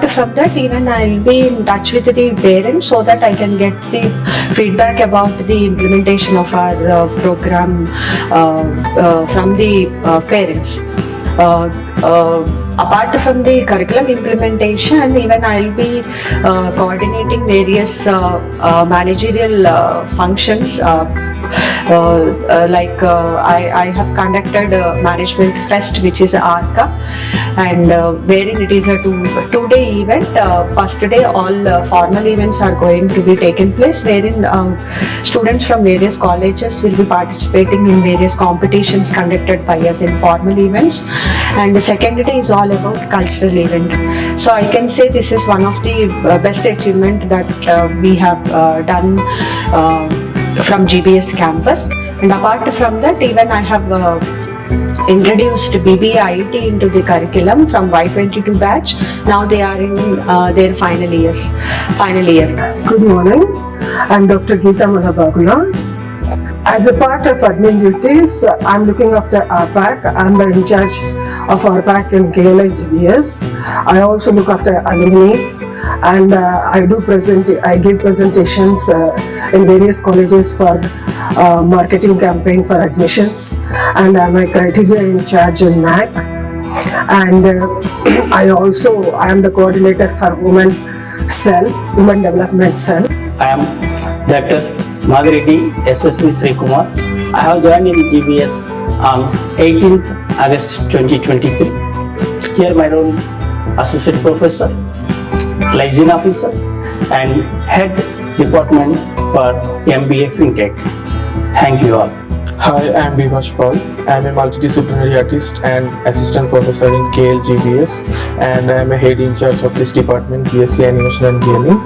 From that, even I'll be in touch with the parents so that I can get the feedback about the implementation of our program from the parents. Apart from the curriculum implementation, even I'll be coordinating various managerial functions. I have conducted a management fest, which is ARCA, and wherein it is a two-day event. First day, all formal events are going to be taken place, wherein students from various colleges will be participating in various competitions conducted by us in formal events. And the second day is all about cultural event. So I can say this is one of the best achievement that we have done from GBS campus. And apart from that, even I have introduced BBA IT into the curriculum from Y22 batch. Now they are in their final year. Good morning. I'm Dr. Geeta Manabagula. As a part of admin duties, I'm looking after RPAC. I'm the in charge of RPAC in KLH GBS. I also look after alumni, and I give presentations in various colleges for marketing campaign for admissions, and I'm a criteria in charge in NAC. And I am the coordinator for Women Development Cell. I am Dr. Magreddy SSV Sri Kumar. I have joined in GBS on 18th August 2023. Here my role is Associate Professor, Liaison Officer and Head Department for MBA FinTech. Thank you all. Hi, I am Bhivash Paul. I am a multidisciplinary artist and assistant professor in KLGBS, and I am a head in charge of this department, BSc Animation and Gaming.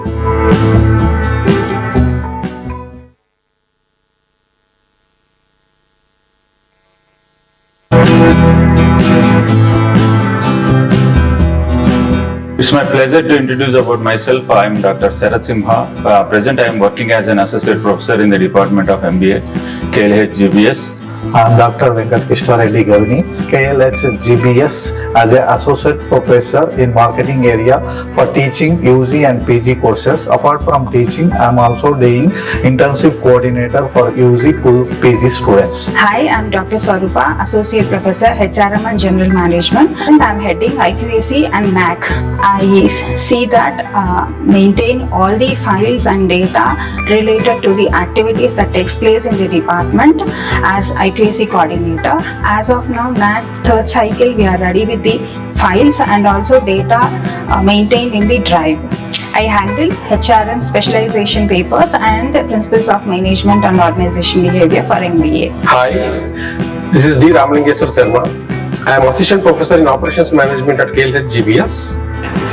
It's my pleasure to introduce about myself. I am Dr. Sarath Simha. Present I am working as an associate professor in the Department of MBA, KLH GBS. I am Dr. Venkat Krishna Reddy Gavini, KLH GBS, as an associate professor in marketing area for teaching UG and PG courses. Apart from teaching, I am also doing internship coordinator for UG PG students. Hi, I am Dr. Swarupa, associate professor HRM and General Management, and I am heading IQAC and NAC. I see that maintain all the files and data related to the activities that takes place in the department as IQAC coordinator. As of now, NAC third cycle, we are ready with the files and also data maintained in the drive. I handle HRM specialization papers and principles of management and organization behavior for MBA. Hi, this is D. Ramalingeshwar Sharma. I am assistant professor in operations management at KLH GBS.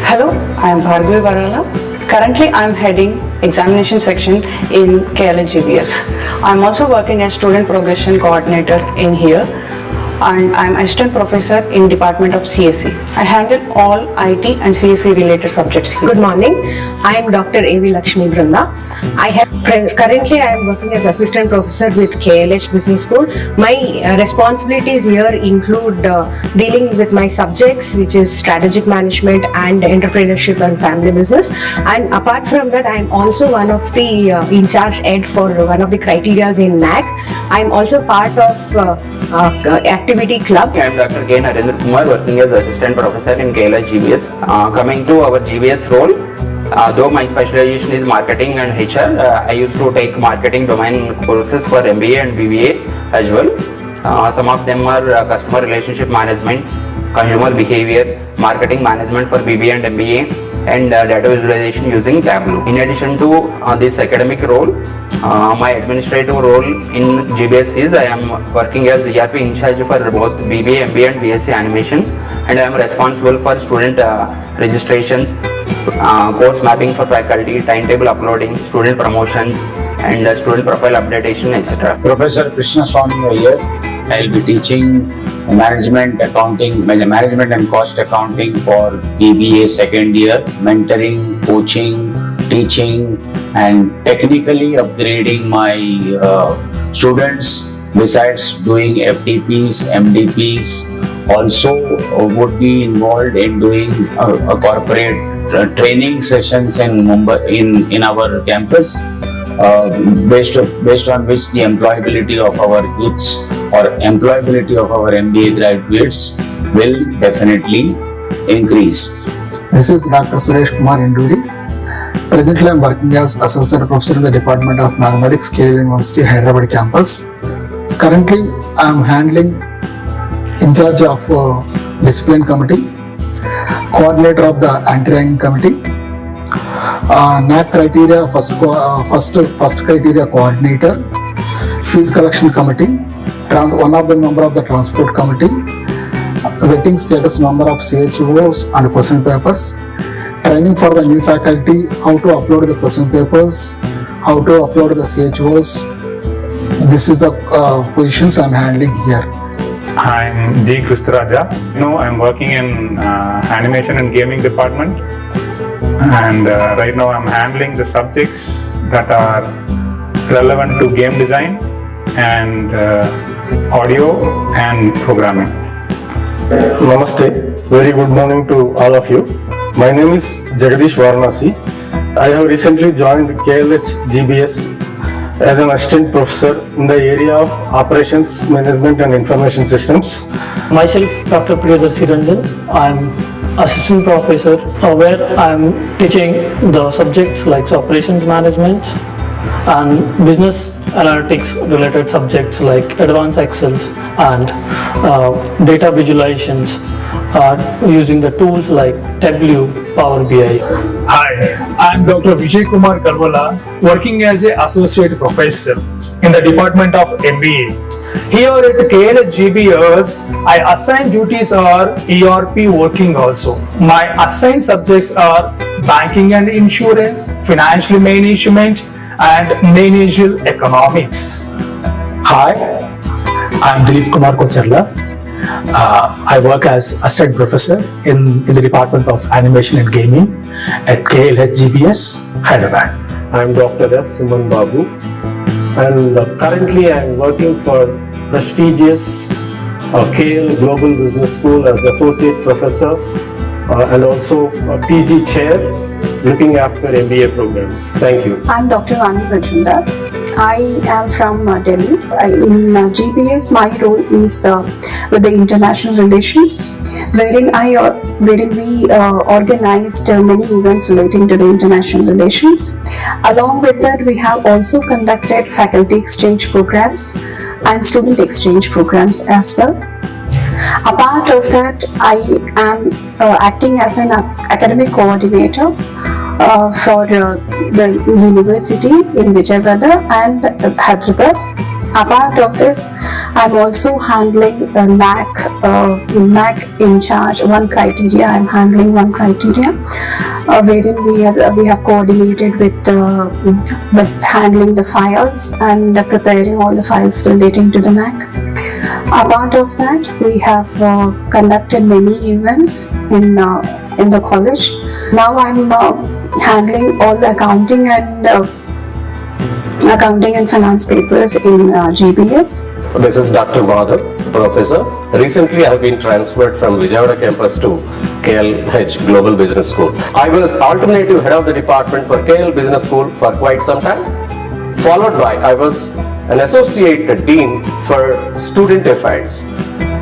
Hello, I am Bhargavi Varala. Currently, I am heading examination section in KLH GBS. I am also working as student progression coordinator in here, and I am assistant professor in Department of CSE. I handle all IT and CSE related subjects here. Good morning. I am Dr. A.V. Lakshmi Brunda. Currently I am working as assistant professor with KLH Business School. My responsibilities here include dealing with my subjects, which is strategic management and entrepreneurship and family business. And apart from that, I am also one of the in charge head for one of the criterias in NAC. I am also part of activity club. I am Dr. K. Narendra Kumar, working as assistant professor in KLH GBS. Coming to our GBS role, though my specialization is marketing and HR, I used to take marketing domain courses for MBA and BBA as well. Some of them are customer relationship management, consumer behavior, marketing management for BBA and MBA, and data visualization using Tableau. In addition to this academic role, my administrative role in GBS is I am working as ERP in charge for both BBA, MBA and BSc animations, and I am responsible for student registrations, course mapping for faculty, timetable uploading, student promotions, and student profile updatation, etc. Professor Krishna Swami here. I will be teaching management and cost accounting for BBA second year, mentoring, coaching, teaching, and technically upgrading my students. Besides doing FDPs, MDPs, also would be involved in doing a corporate training sessions in Mumbai in our campus, based on which the employability of our youths or employability of our MBA graduates will definitely increase. This is Dr. Suresh Kumar Induri. Presently, I am working as Associate Professor in the Department of Mathematics, KL University, Hyderabad campus. Currently, I am handling in charge of Discipline Committee, Coordinator of the Anti-Ranking Committee, NAC criteria first criteria coordinator, Fees Collection Committee, one of the member of the Transport Committee, vetting status member of CHOs and question papers, training for the new faculty, how to upload the question papers, how to upload the CHOs. This is the positions I am handling here. I'm G. Kristaraja. I'm working in animation and gaming department, and right now I'm handling the subjects that are relevant to game design and audio and programming. Namaste. Very good morning to all of you. My name is Jagadish Varanasi. I have recently joined KLH GBS as an assistant professor in the area of operations, management and information systems. Myself, Dr. Priyadarshi Ranjan. I am assistant professor where I am teaching the subjects like operations management and business analytics related subjects like advanced Excels and data visualizations using the tools like Tableau, Power BI. Hi, I am Dr. Vijay Kumar Kalwala, working as an associate professor in the department of MBA. Here at KLH GBS, I assign duties are ERP working also. My assigned subjects are banking and insurance, financial management, and managerial economics. Hi, I am Dilip Kumar Kocharla. I work as assistant professor in the Department of Animation and Gaming at KLH GBS, Hyderabad. I am Dr. S. Suman Babu, and currently I am working for prestigious KL Global Business School as associate professor and also a PG chair looking after MBA programs. Thank you. I'm Dr. Vani Rajunda. I am from Delhi. In GBS, my role is with the international relations, wherein we organized many events relating to the international relations. Along with that, we have also conducted faculty exchange programs and student exchange programs as well. Apart of that, I am acting as an academic coordinator for the university in Vijayawada and Hyderabad. Apart of this, I'm also handling NAC in charge. One criteria, I'm handling one criteria, wherein we have coordinated with handling the files and preparing all the files relating to the NAC. Apart of that, we have conducted many events in the college. Now I'm handling all the accounting and finance papers in GBS. This is Dr. Madhav, professor. Recently I have been transferred from Vijayawada campus to KLH Global Business School. I was alternative head of the department for KL Business School for quite some time. Followed by I was an associate dean for student affairs.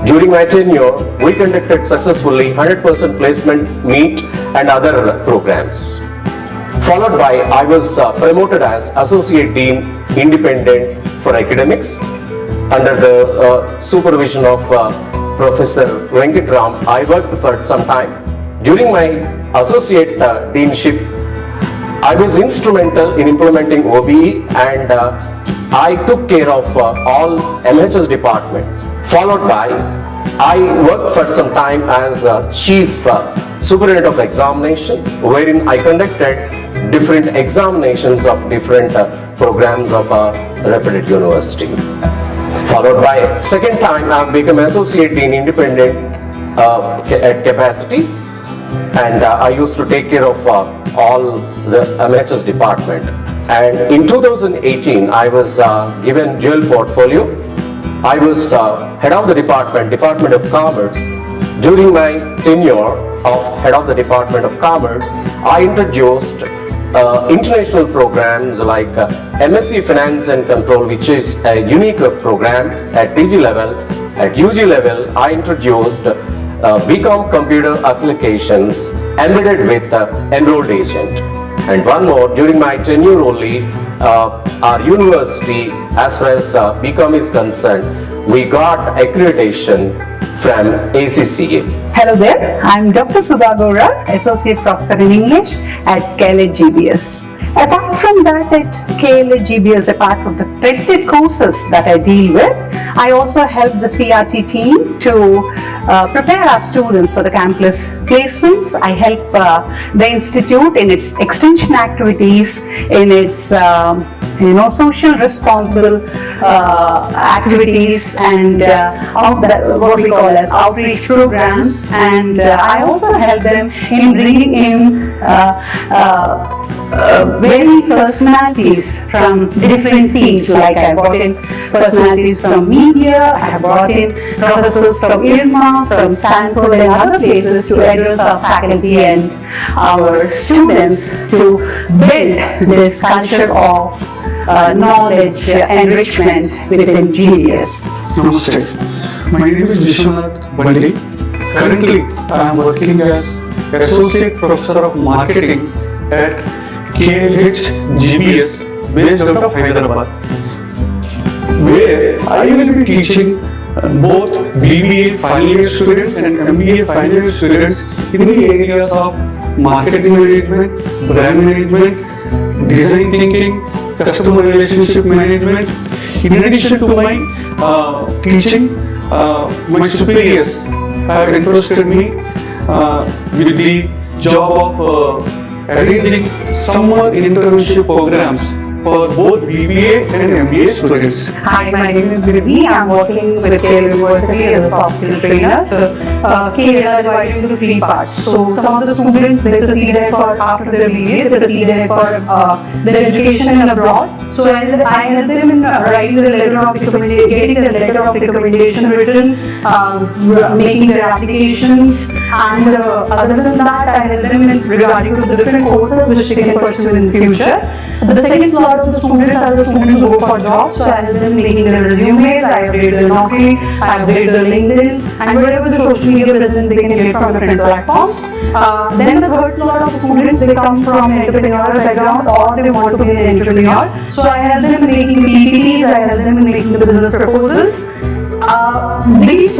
During my tenure, we conducted successfully 100% placement meet and other programs. Followed by I was promoted as associate dean independent for academics under the supervision of Professor Venkit Ram. I worked for some time. During my associate deanship, I was instrumental in implementing OBE and I took care of all MHS departments. Followed by I worked for some time as chief superintendent of examination, wherein I conducted different examinations of different programs of a reputed university. Followed by second time I have become associate dean independent at capacity, and I used to take care of all the MHS department. And in 2018 I was given dual portfolio. I was head of the Department of Commerce During my tenure of head of the Department of Commerce, I introduced international programs like MSc Finance and Control, which is a unique program at PG level. At UG level, I introduced BCom Computer Applications embedded with Enrolled Agent. And one more, during my tenure only, our university, as far as BCom is concerned, we got accreditation from ACCA. Hello there, I'm Dr. Subha Gora, Associate Professor in English at KLH GBS. Apart from that, at KLH GBS, apart from the credited courses that I deal with, I also help the CRT team to prepare our students for the campus placements. I help the institute in its extension activities, in its social responsible activities, and what we call as outreach programs. And I also help them in bringing in varied personalities from different fields. Like I brought in personalities from media, I have brought in professors from IRMA, from Stanford and other places to address our faculty and our students to build this culture of knowledge enrichment within GBS. Namaste. My name is Vishwanath Bandi. Currently, I am working as Associate Professor of Marketing at KLH GBS based out of Hyderabad, where I will be teaching both BBA final year students and MBA final year students in the areas of marketing management, brand management, design thinking, customer relationship management. In addition to my teaching, my superiors have entrusted me with the job of arranging summer internship programs for both BBA and MBA students. Hi, my name is Vidhi. I'm working with KL University as a soft skill trainer. KL are divided into three parts. So some of the students, they proceed for after their BBA, they proceed for their education abroad. So I help them in writing the letter of recommendation, getting the letter of recommendation written, making their applications, and other than that, I help them in regarding to the different courses which they can pursue in the future. The second slot of the students are the students who go for jobs, so I help them making their resumes, I update their Naukri, I update their LinkedIn, and whatever the social media presence they can get from different platforms. Then the third slot of the students, they come from an entrepreneurial background or they want to be an entrepreneur. So I help them in making the PPTs, I help them in making the business proposals. These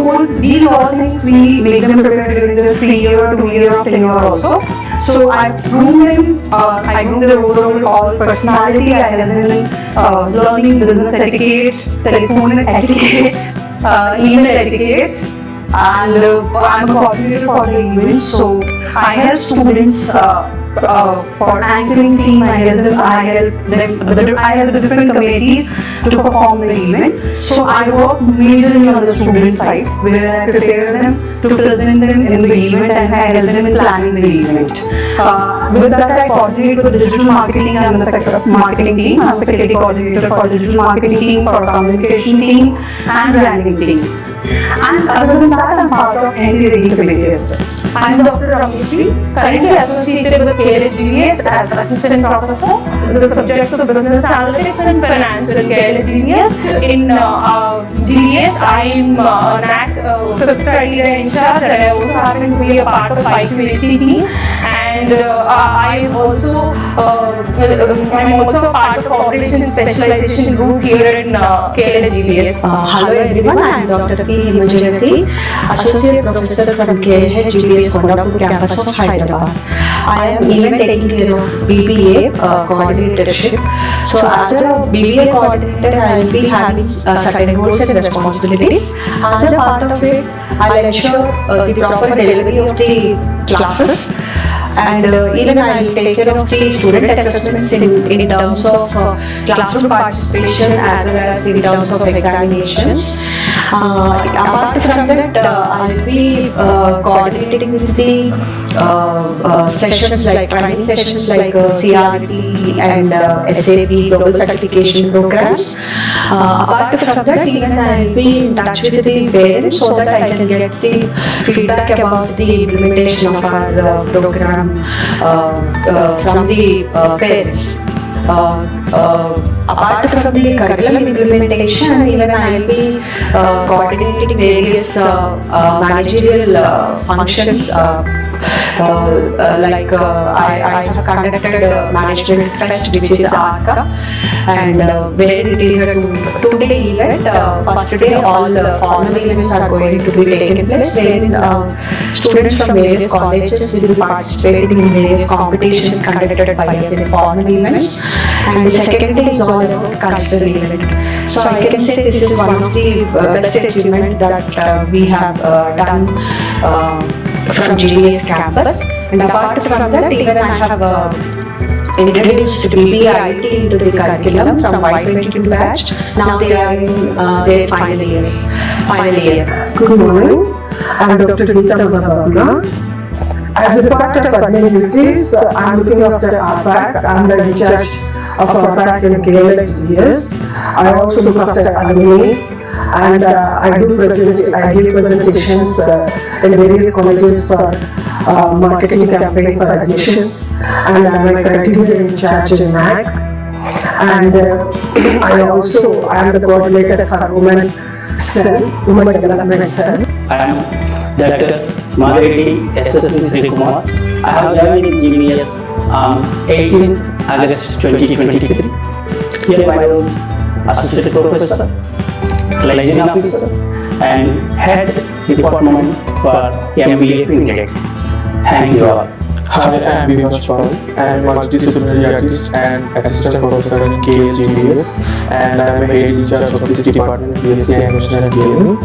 all things we make them prepare during the 3-year, 2-year of tenure also. So I groom them, I groom their overall personality, I help them in learning business etiquette, telephone etiquette, email etiquette, and I'm a coordinator for the events. So I help students for anchoring team, I help the different committees to perform the event. So I work majorly on the student side, where I prepare them to present them in the event and I help them in planning the event. With that, I coordinate with the digital marketing and the marketing team. I'm a faculty coordinator for digital marketing team, for communication teams and branding team. And other than that, I'm part of ND committee as well. I'm Dr. Rameshri, currently associated with KLH GBS as assistant professor. The subjects of business analytics and finance in KLH GBS. In GBS, I'm NAC 5th criteria in charge, and I also happen to be a part of IQAC team. And I'm also part of operations specialization group here in KLH GBS. Hello everyone, I'm Dr. P. Himajayati, Associate Professor from KLH GBS Kondapur campus of Hyderabad. I am even taking care of BBA coordinatorship. So as a BBA coordinator, I will be having certain roles and responsibilities. As a part of it, I will ensure the proper delivery of the classes. And even I will take care of the student assessments in terms of classroom participation as well as in terms of examinations. Apart from that, I will be coordinating with the sessions like training sessions like CRT and SAP global certification programs. Apart from that, even I'll be in touch with the parents so that I can get the feedback about the implementation of our program from the parents. Apart from the curriculum implementation, even I will be coordinating various managerial functions. I have conducted management fest, which is ARCA, and where it is a two-day event. First day, all formal events are going to be taken place, wherein students from various colleges will be participating in various competitions conducted by us in formal events. And the second day is all about cultural event. So I can say this is one of the best achievement that we have done from GBS campus. And apart from that, even I have introduced BBA into the curriculum from Y22 batch. Now they are in their final year. Good morning. I am Dr. Geeta Babula. As a part of admin duties, I am looking after RPAC. I am the in charge of RPAC in KLH. I also look after alumni, and I give presentations in various colleges for marketing campaign for admissions, and I am a criteria in charge in MAC. And I am the coordinator for Women Development Cell. I am Dr. Madhuri SSC Kumar. I have joined in GBS on 18th August 2023. Here my role is Assistant Professor, Licensing Officer, and Head Department for MBA FinTech. Thank you all. Hi, I am Vivash Paul. I am a multidisciplinary artist and assistant professor in KLGBS, and I am a head in charge of this department, BSc Animation and Gaming.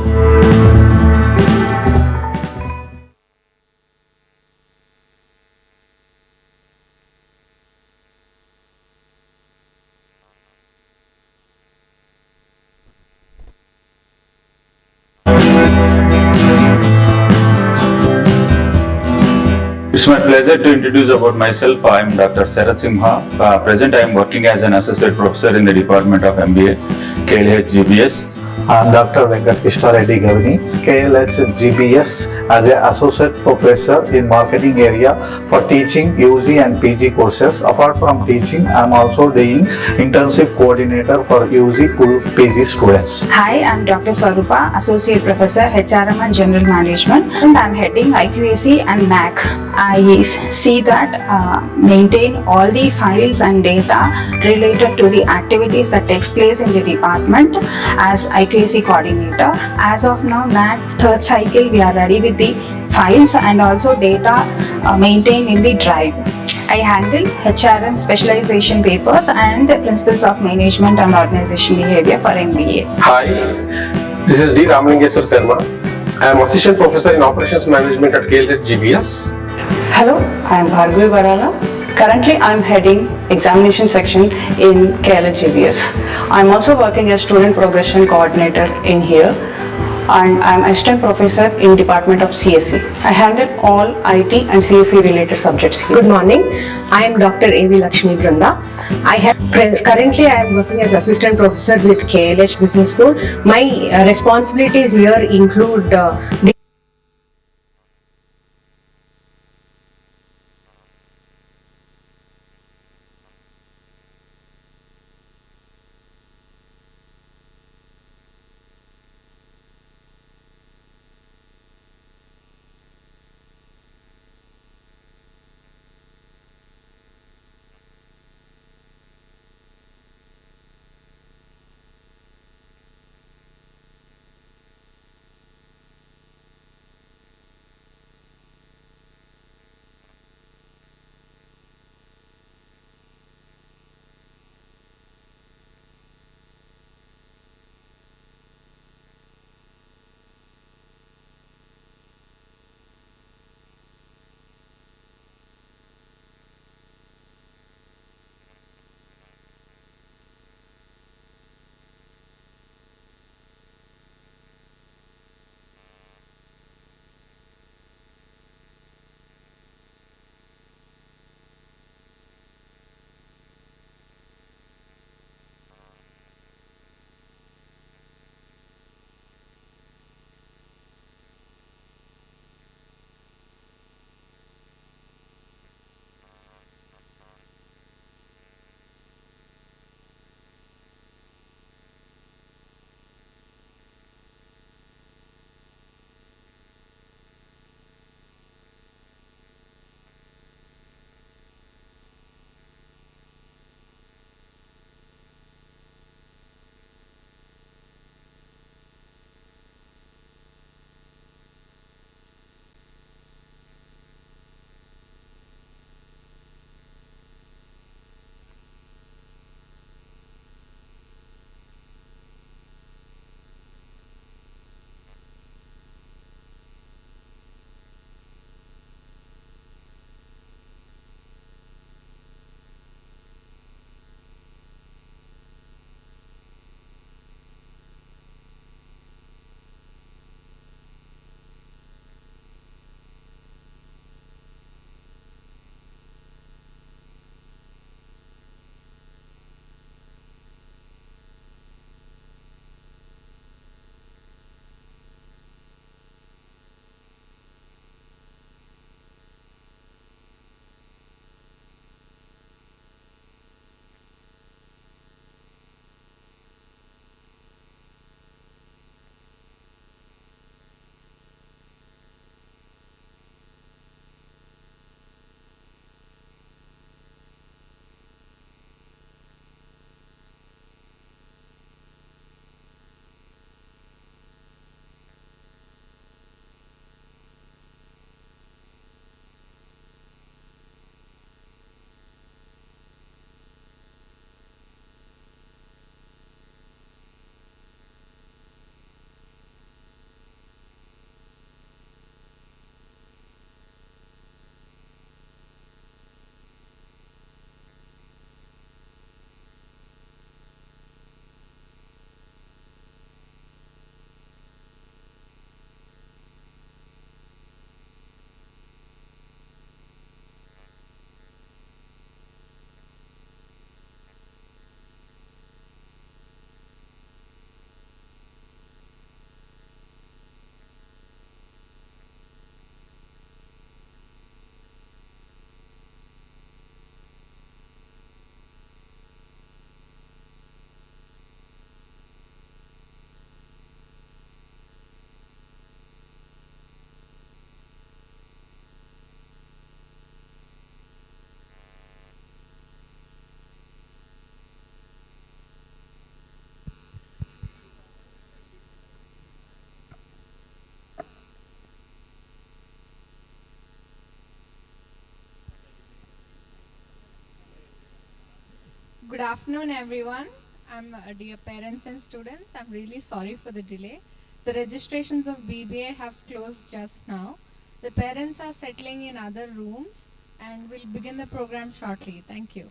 It's my pleasure to introduce about myself. I am Dr. Sarat Simha. Present, I am working as an associate professor in the Department of MBA, KLH GBS. I am Dr. Venkat Krishna Reddy Gavani, KLH GBS as an associate professor in marketing area for teaching UG and PG courses. Apart from teaching, I am also doing internship coordinator for UG PG students. Hi, I'm Dr. Swarupa, Associate Professor, HRM and General Management, and I'm heading IQAC and MAC. I see that maintain all the files and data related to the activities that takes place in the department as IQAC coordinator. As of now, MAC third cycle, we are ready with the files and also data maintained in the drive. I handle HRM specialization papers and principles of management and organization behavior for MBA. Hi, this is D. Ramalingeshwar Sharma. I am Assistant Professor in Operations Management at KLH GBS. Hello, I am Bhargavi Varala. Currently, I am heading examination section in KLH GBS. I am also working as student progression coordinator in here, and I am assistant professor in Department of CSE. I handle all IT and CSE related subjects here. Good morning. I am Dr. A.V. Lakshmi Branda. Currently I am working as assistant professor with KLH Business School. My responsibilities here include Good afternoon, everyone. Dear parents and students. I'm really sorry for the delay. The registrations of BBA have closed just now. The parents are settling in other rooms and we'll begin the program shortly. Thank you.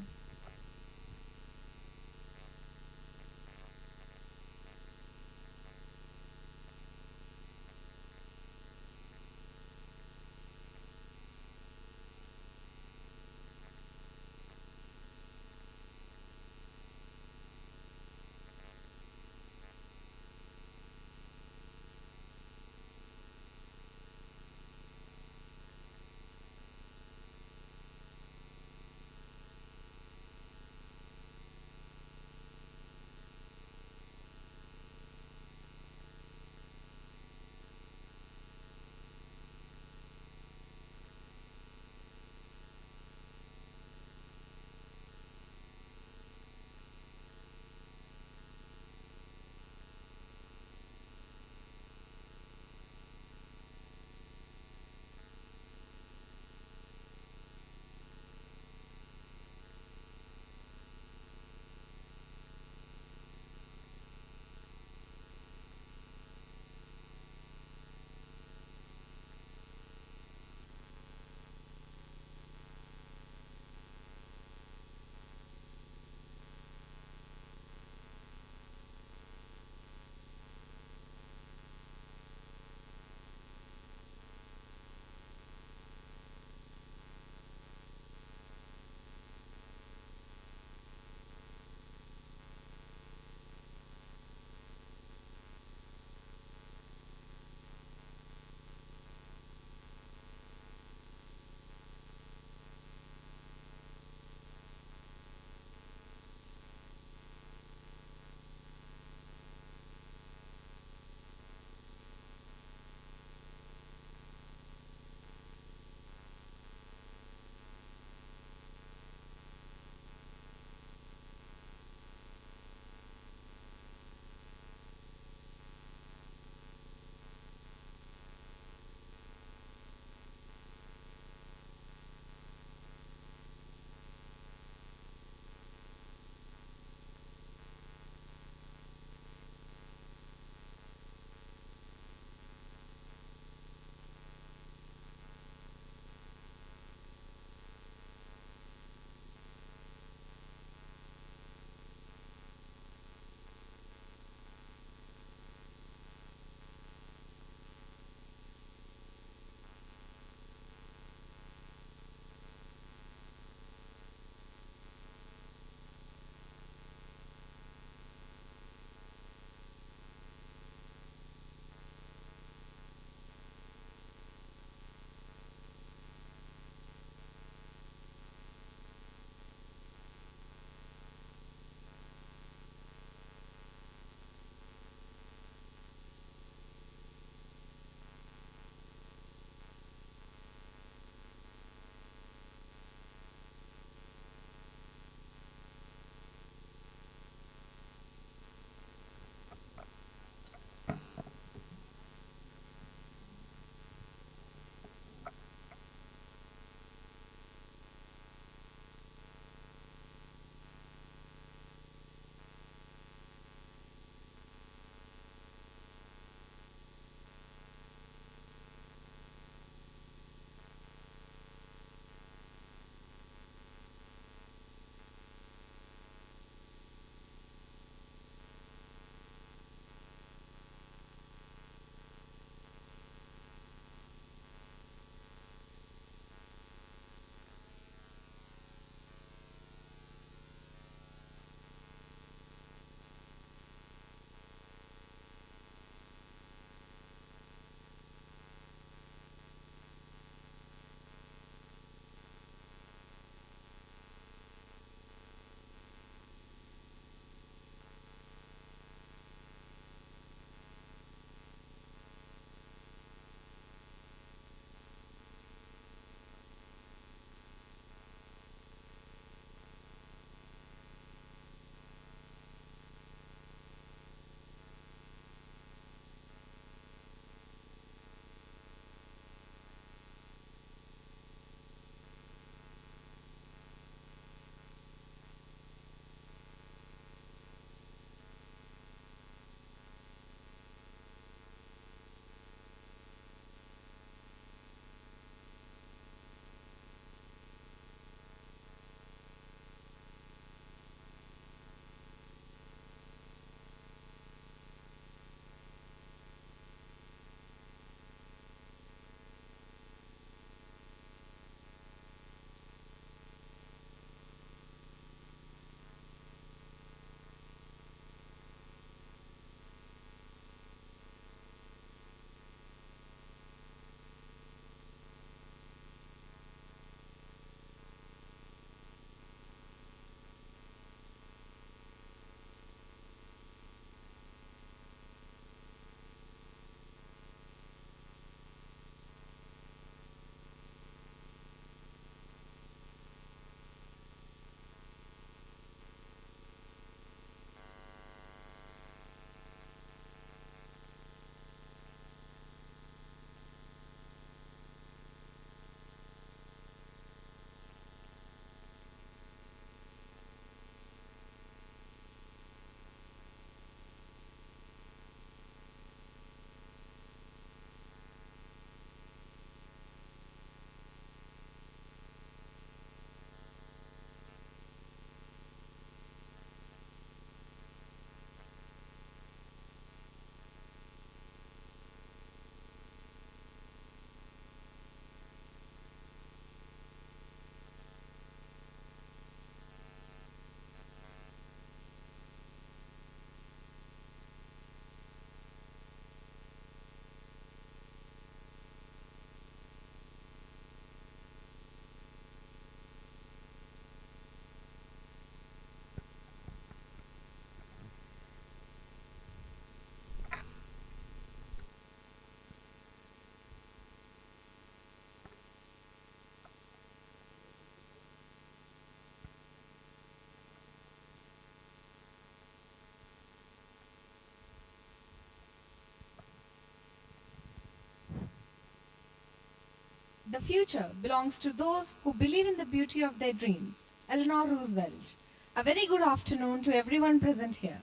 The future belongs to those who believe in the beauty of their dreams. Eleanor Roosevelt. A very good afternoon to everyone present here.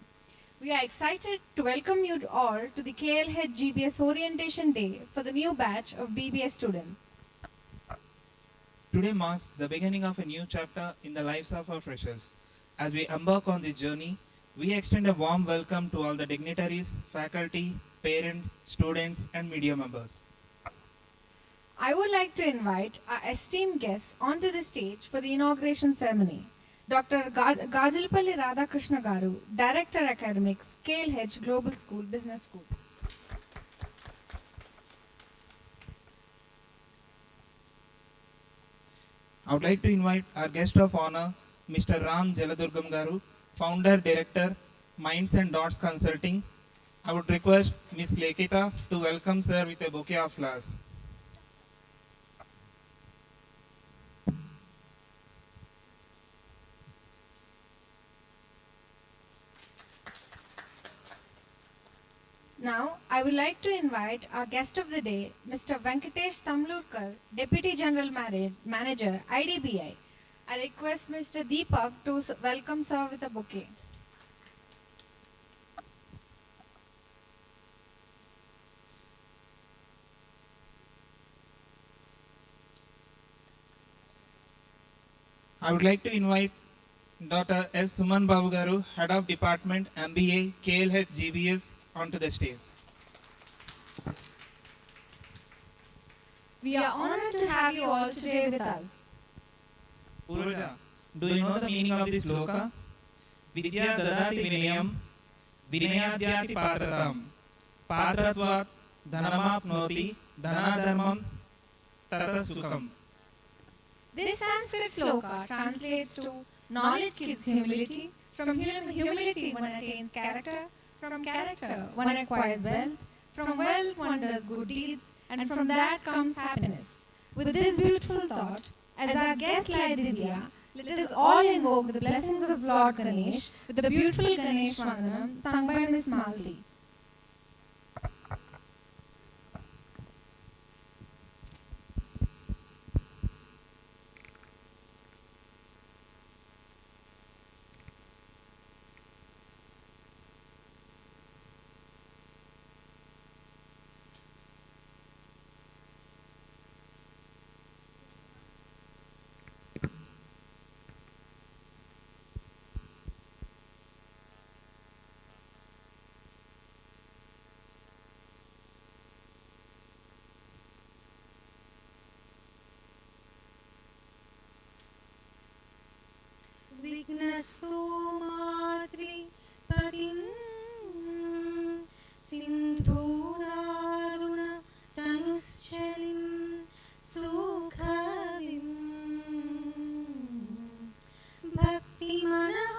We are excited to welcome you all to the KLH GBS Orientation Day for the new batch of BBA students. Today marks the beginning of a new chapter in the lives of our freshers. As we embark on this journey, we extend a warm welcome to all the dignitaries, faculty, parents, students, and media members. I would like to invite our esteemed guests onto the stage for the inauguration ceremony. Dr. Gajalpalli Radhakrishna Garu, Director Academics, KLH Global School, Business School. I would like to invite our guest of honor, Mr. Ram Jaladurgam Garu, Founder, Director, Minds and Dots Consulting. I would request Ms. Lekita to welcome sir with a bouquet of flowers. Now, I would like to invite our guest of the day, Mr. Venkatesh Tamlurkar, Deputy General Manager, IDBI. I request Mr. Deepak to welcome sir with a bouquet. I would like to invite Dr. S. Suman Babu Garu, Head of Department, MBA, KLH GBS, onto the stage. We are honored to have you all today with us. Purvaja, do you know the meaning of this sloka? Vidya dadati vinayam, vinayadhyati patratam, patratvat dhanamapnoti, dhanadharmam tata sukham. This Sanskrit sloka translates to knowledge gives humility, from humility one attains character, from character one acquires wealth, from wealth one does good deeds, and from that comes happiness. With this beautiful thought, as our guest Lidya, let us all invoke the blessings of Lord Ganesh with the beautiful Ganesh Vandanam sung by Miss Malti. विघ्नसोमाद्रि पतिं सिन्धूरारुण तनुश्चलिं सुखविं भक्तिमनः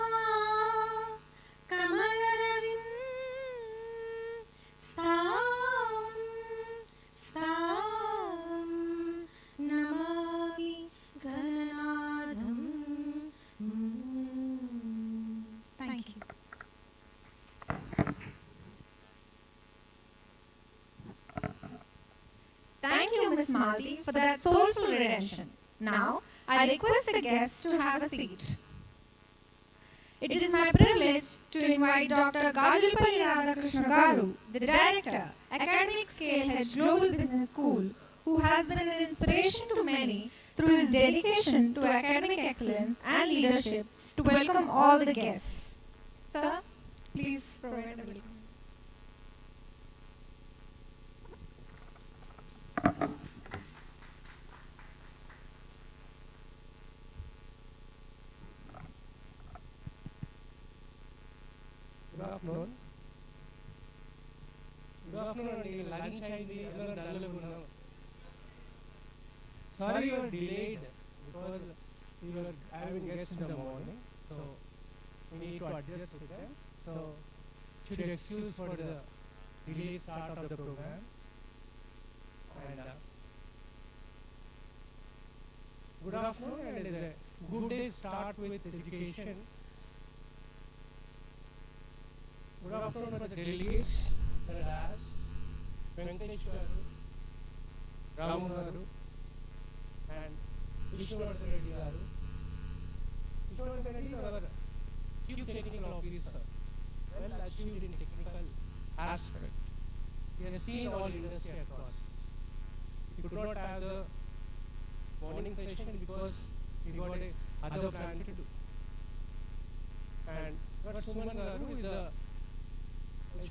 कमलरविं सां Namami गणनाथम्. Thank you. Thank you, Miss Malti, for that soulful rendition. Now, I request the guests to have a seat. It is my privilege to invite Dr. Gajalpalli Radhakrishna Garu, the Director, Academics KLH Global Business School, who has been an inspiration to many through his dedication to academic excellence and leadership, to welcome all the guests. Sir, please provide a welcome. Good afternoon. Good afternoon అండి lunch అయింది అందరూ డల్గా ఉన్నాం. Sorry you are delayed because we were having guests in the morning, so we need to adjust with them. So should excuse for the delayed start of the program. And good afternoon, and it is a good day start with education. Good afternoon to the delegates, Sir Das, Venkatesh Garu, Ramu Garu, and Vishnuvarthan Reddy garu. Vishnuvarthan Reddy is our chief technical officer, well achieved in technical aspect. He has seen all industry across. He could not have the morning session because he got a other plan to do. And got Suman Garu is the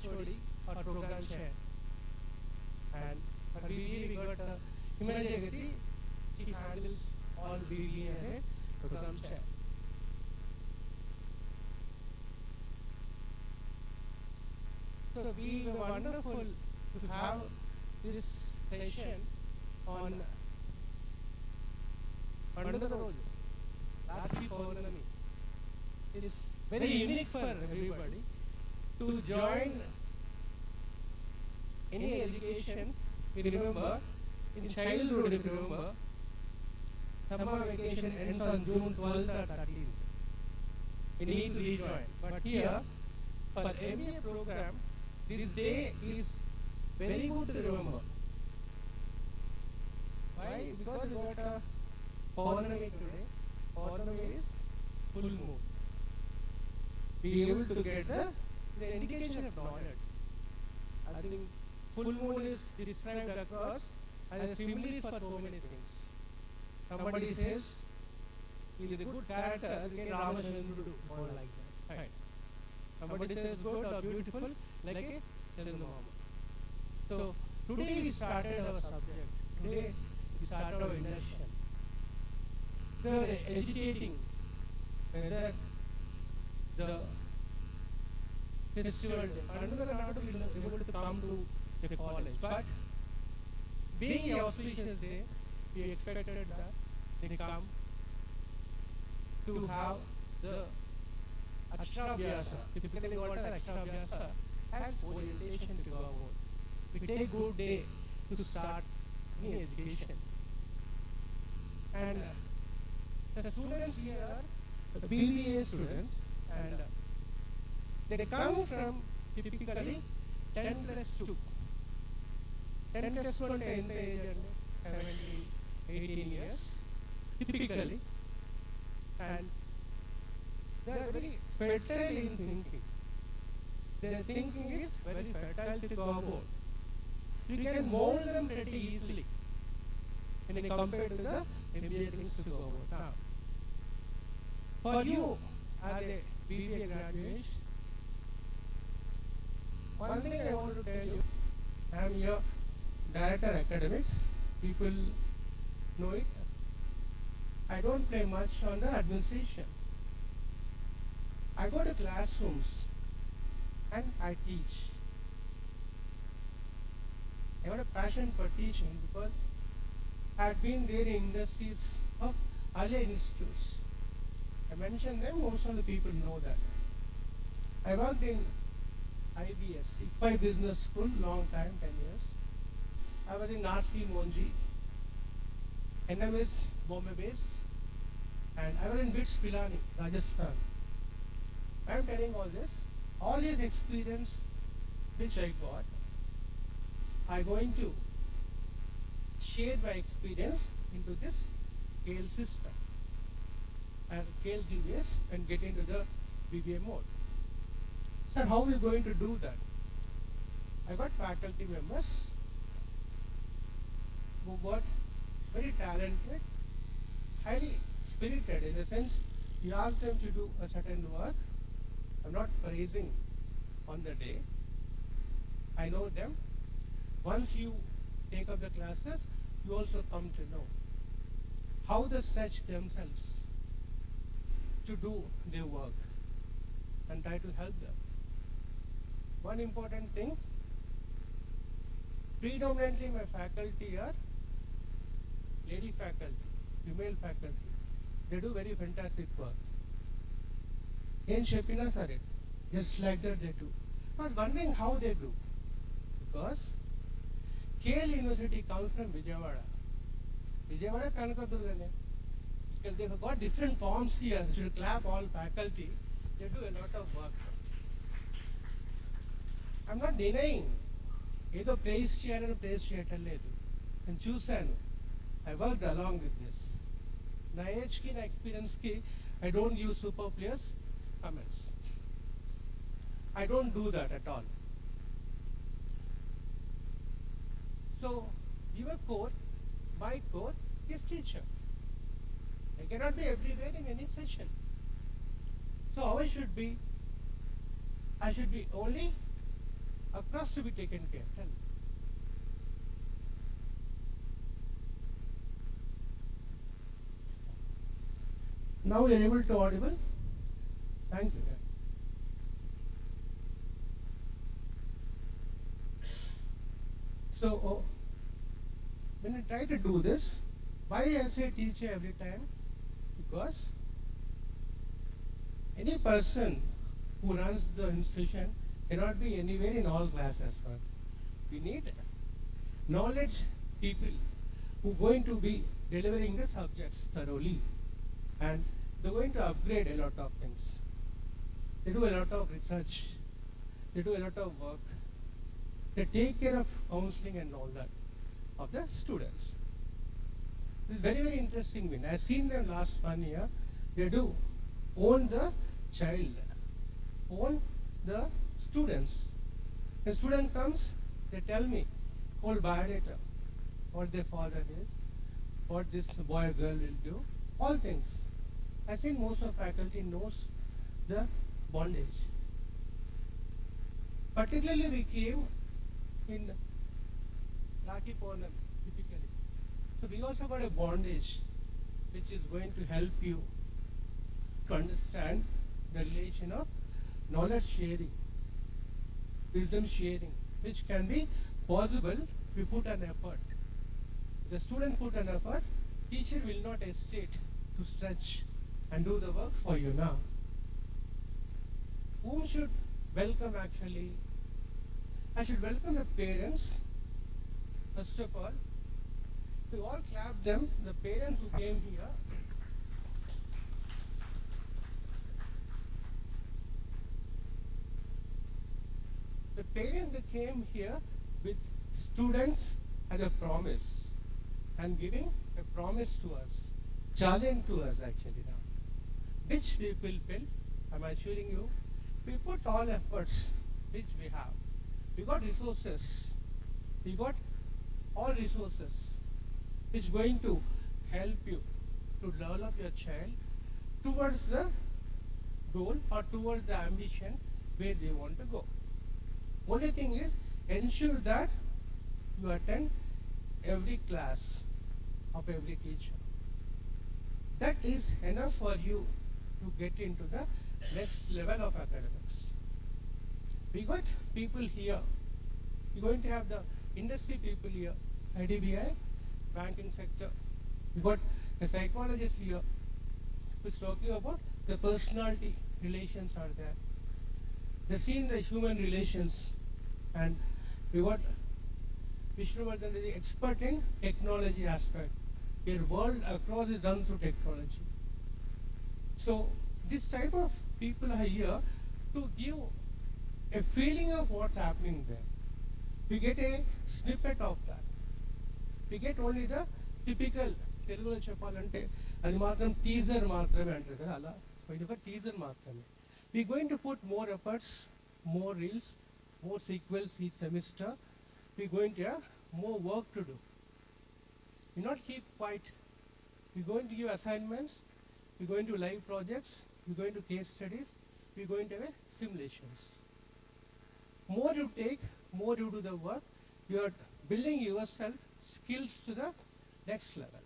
HOD or program chair. And for BBA we got Himala Jagati, she handles all BBA as a program chair. So we were wonderful to have this session on Pandada Roju, Rakhi Paurnami. It is very unique for everybody to join any education. We remember in childhood, if you remember, summer vacation ends on June 12th or 13th. We need to rejoin. But here, for MBA program, this day is very good to remember. Why? Because we got a Paurnami today. Paurnami is full moon. Be able to get the indication of knowledge. I think full moon is described across as a simile for so many things. Somebody says he is a good character, like Ramachandra or like that. Right. Somebody says good or beautiful, like a Chandamama. So today we started our subject. Today we started our induction. So we are educating whether the festival day, Pandada Nadu will be able to come to the college. But being a auspicious day, we expected that they come to have the Akshabhyasa. Typically what is Akshabhyasa? And orientation to go on. We take good day to start any education. And the students here are the BBA students, and they come from typically 10 plus 2. 10 plus 1 10th age and 17, 18 years, typically. And they are very fertile in thinking. Their thinking is very fertile to go about. You can mold them pretty easily when you compare to the MBA things to go about. Now, for you as a BBA graduate, one thing I want to tell you, I am your director academics. People know it. I don't play much on the administration. I go to classrooms and I teach. I have a passion for teaching because I have been there in industries of other institutes. I mentioned them, most of the people know that. I worked in IBS, IFI Business School, long time, 10 years. I was in RC Monji, NMS Bombay base, and I was in BITS Pilani, Rajasthan. I am telling all this experience which I got, I am going to share my experience into this KL system and KL GBS and get into the BBA mode. Sir, how are we going to do that? I got faculty members who got very talented, highly spirited, in the sense you ask them to do a certain work. I'm not praising on the day. I know them. Once you take up the classes, you also come to know how they stretch themselves to do their work and try to help them. One important thing, predominantly my faculty are lady faculty, female faculty. They do very fantastic work. In Shepina Sarit, just like that they do. I was wondering how they do. Because KL University comes from Vijayawada. Vijayawada Kanakadurgane. Because they have got different forms here. You should clap all faculty. They do a lot of work. I'm not denying. ఏదో praise చేయాలని praise చేయటం లేదు. నేను చూశాను. I worked along with this. Na age ki, na experience ki, I don't use superfluous comments. I don't do that at all. So, your core, my core is teacher. I cannot be everywhere in any session. So how I should be only across to be taken care. Tell me. Now we are able to audible. Thank you. So when I try to do this, why I say teacher every time? Because any person who runs the institution cannot be anywhere in all classes. But we need knowledge people who are going to be delivering the subjects thoroughly, and they're going to upgrade a lot of things. They do a lot of research, they do a lot of work, they take care of counseling and all that of the students. This is very, very interesting thing. I've seen them last 1 year. They do own the child, own the students. The student comes, they tell me whole biodata, what their father is, what this boy or girl will do, all things. I've seen most of faculty knows the bondage. Particularly we came in Rakhi Purnam, typically. So we also got a bondage which is going to help you to understand the relation of knowledge sharing, wisdom sharing, which can be possible if we put an effort. If the student put an effort, teacher will not hesitate to stretch and do the work for you now. Whom should welcome actually? I should welcome the parents. First of all, we all clap them, the parents who came here. The parents that came here with students as a promise and giving a promise to us, challenge to us actually now, which we fulfill. I'm assuring you, we put all efforts which we have. We got resources, we got all resources which is going to help you to develop your child towards the goal or towards the ambition where they want to go. Only thing is, ensure that you attend every class of every teacher. That is enough for you to get into the next level of academics. We got people here. We're going to have the industry people here, IDBI, banking sector. We got a psychologist here who's talking about the personality relations are there. They see in the human relations, and we got Vishnuvardhan, the expert in technology aspect. Your world across is done through technology. So this type of people are here to give a feeling of what's happening there. We get a snippet of that. We get only the typical Telugulo cheppalante adi matram teaser maatrame antaru kada ala. So idoka teaser maatrame. We are going to put more efforts, more reels, more sequels each semester. We are going to have more work to do. We not keep quiet. We are going to give assignments. We are going to live projects. We are going to case studies. We are going to have simulations. More you take, more you do the work. You are building yourself skills to the next level.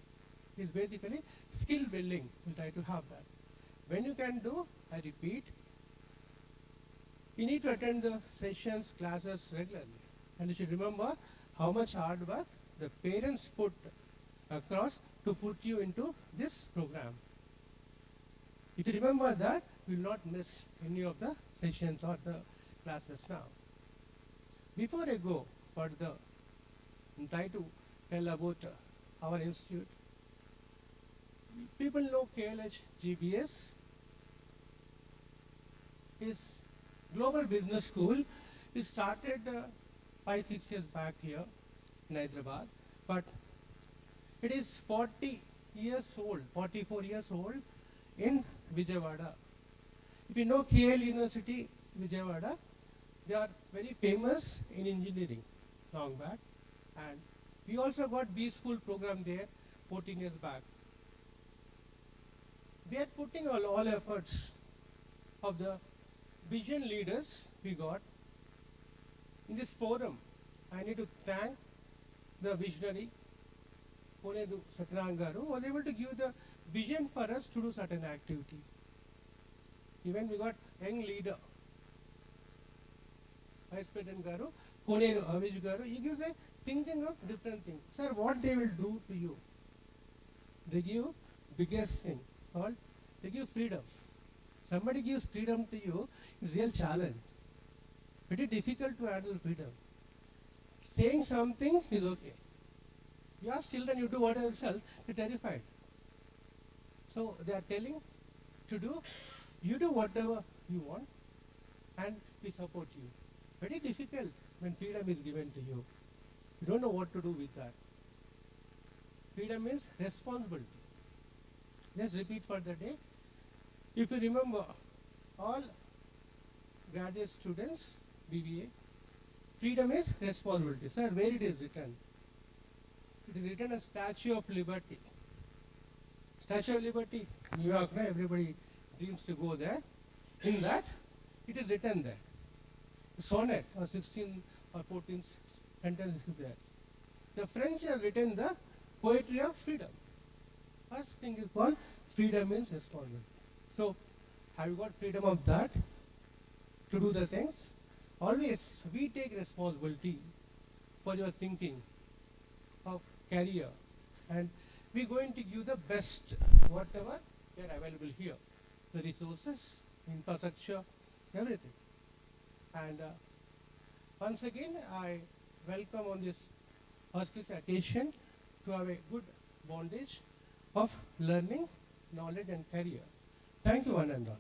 It's basically skill building. We'll try to have that. When you can do, I repeat, you need to attend the sessions, classes regularly. And you should remember how much hard work the parents put across to put you into this program. If you remember that, you will not miss any of the sessions or the classes now. Before I go further and try to tell about our institute, people know KLH GBS is Global Business School. We started 5-6 years back here in Hyderabad, but It is 40 years old, 44 years old in Vijayawada. If you know KL University, Vijayawada, they are very famous in engineering long back. And we also got B school program there 14 years back. We are putting all efforts of the vision leaders we got in this forum. I need to thank the visionary Konedu Satyanarayana Garu, who was able to give the vision for us to do certain activity. Even we got young leader, Vice President Garu, Konedu Avish Garu, he gives a thinking of different things. Sir, what they will do to you? They give biggest thing called, they give freedom. Somebody gives freedom to you, it's real challenge. Very difficult to handle freedom. Saying something is okay. You ask children, you do what yourself, they're terrified. So they are telling to do, you do whatever you want and we support you. Very difficult when freedom is given to you. You don't know what to do with that. Freedom is responsibility. Just repeat for the day. If you remember, all graduate students, BBA, freedom is responsibility. Sir, where it is written? It is written as Statue of Liberty. Statue of Liberty, New York, everybody dreams to go there. In that, it is written there. The sonnet or 16 or 14 sentences is there. The French have written the poetry of freedom. First thing is called freedom means responsibility. So, have you got freedom of that to do the things? Always we take responsibility for your thinking of career, and we're going to give the best whatever they are available here, the resources, infrastructure, everything. And once again, I welcome on this auspicious occasion to have a good bondage of learning, knowledge and career. Thank you one and all.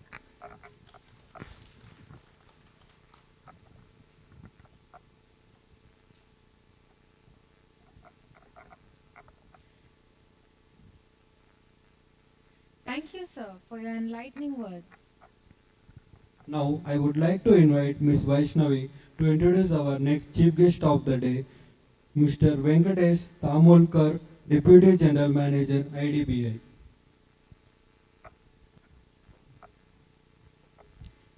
Thank you, sir, for your enlightening words. Now, I would like to invite Ms. Vaishnavi to introduce our next chief guest of the day, Mr. Venkatesh Tamolkar, Deputy General Manager, IDBI.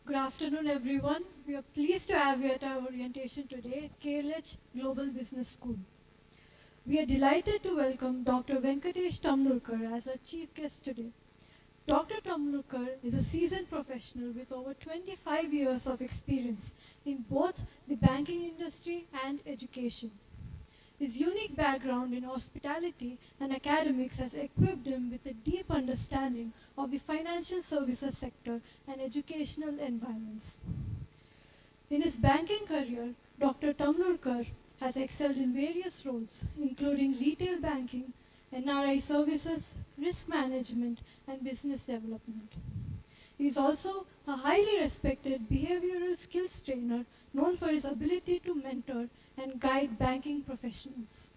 Good afternoon, everyone. We are pleased to have you at our orientation today at KLH Global Business School. We are delighted to welcome Dr. Venkatesh Tamolkar as our chief guest today. Dr. Tamolkar is a seasoned professional with over 25 years of experience in both the banking industry and education. His unique background in hospitality and academics has equipped him with a deep understanding of the financial services sector and educational environments. In his banking career, Dr. Tamolkar has excelled in various roles, including retail banking, NRI services, risk management, and business development. He is also a highly respected behavioral skills trainer known for his ability to mentor and guide banking professionals.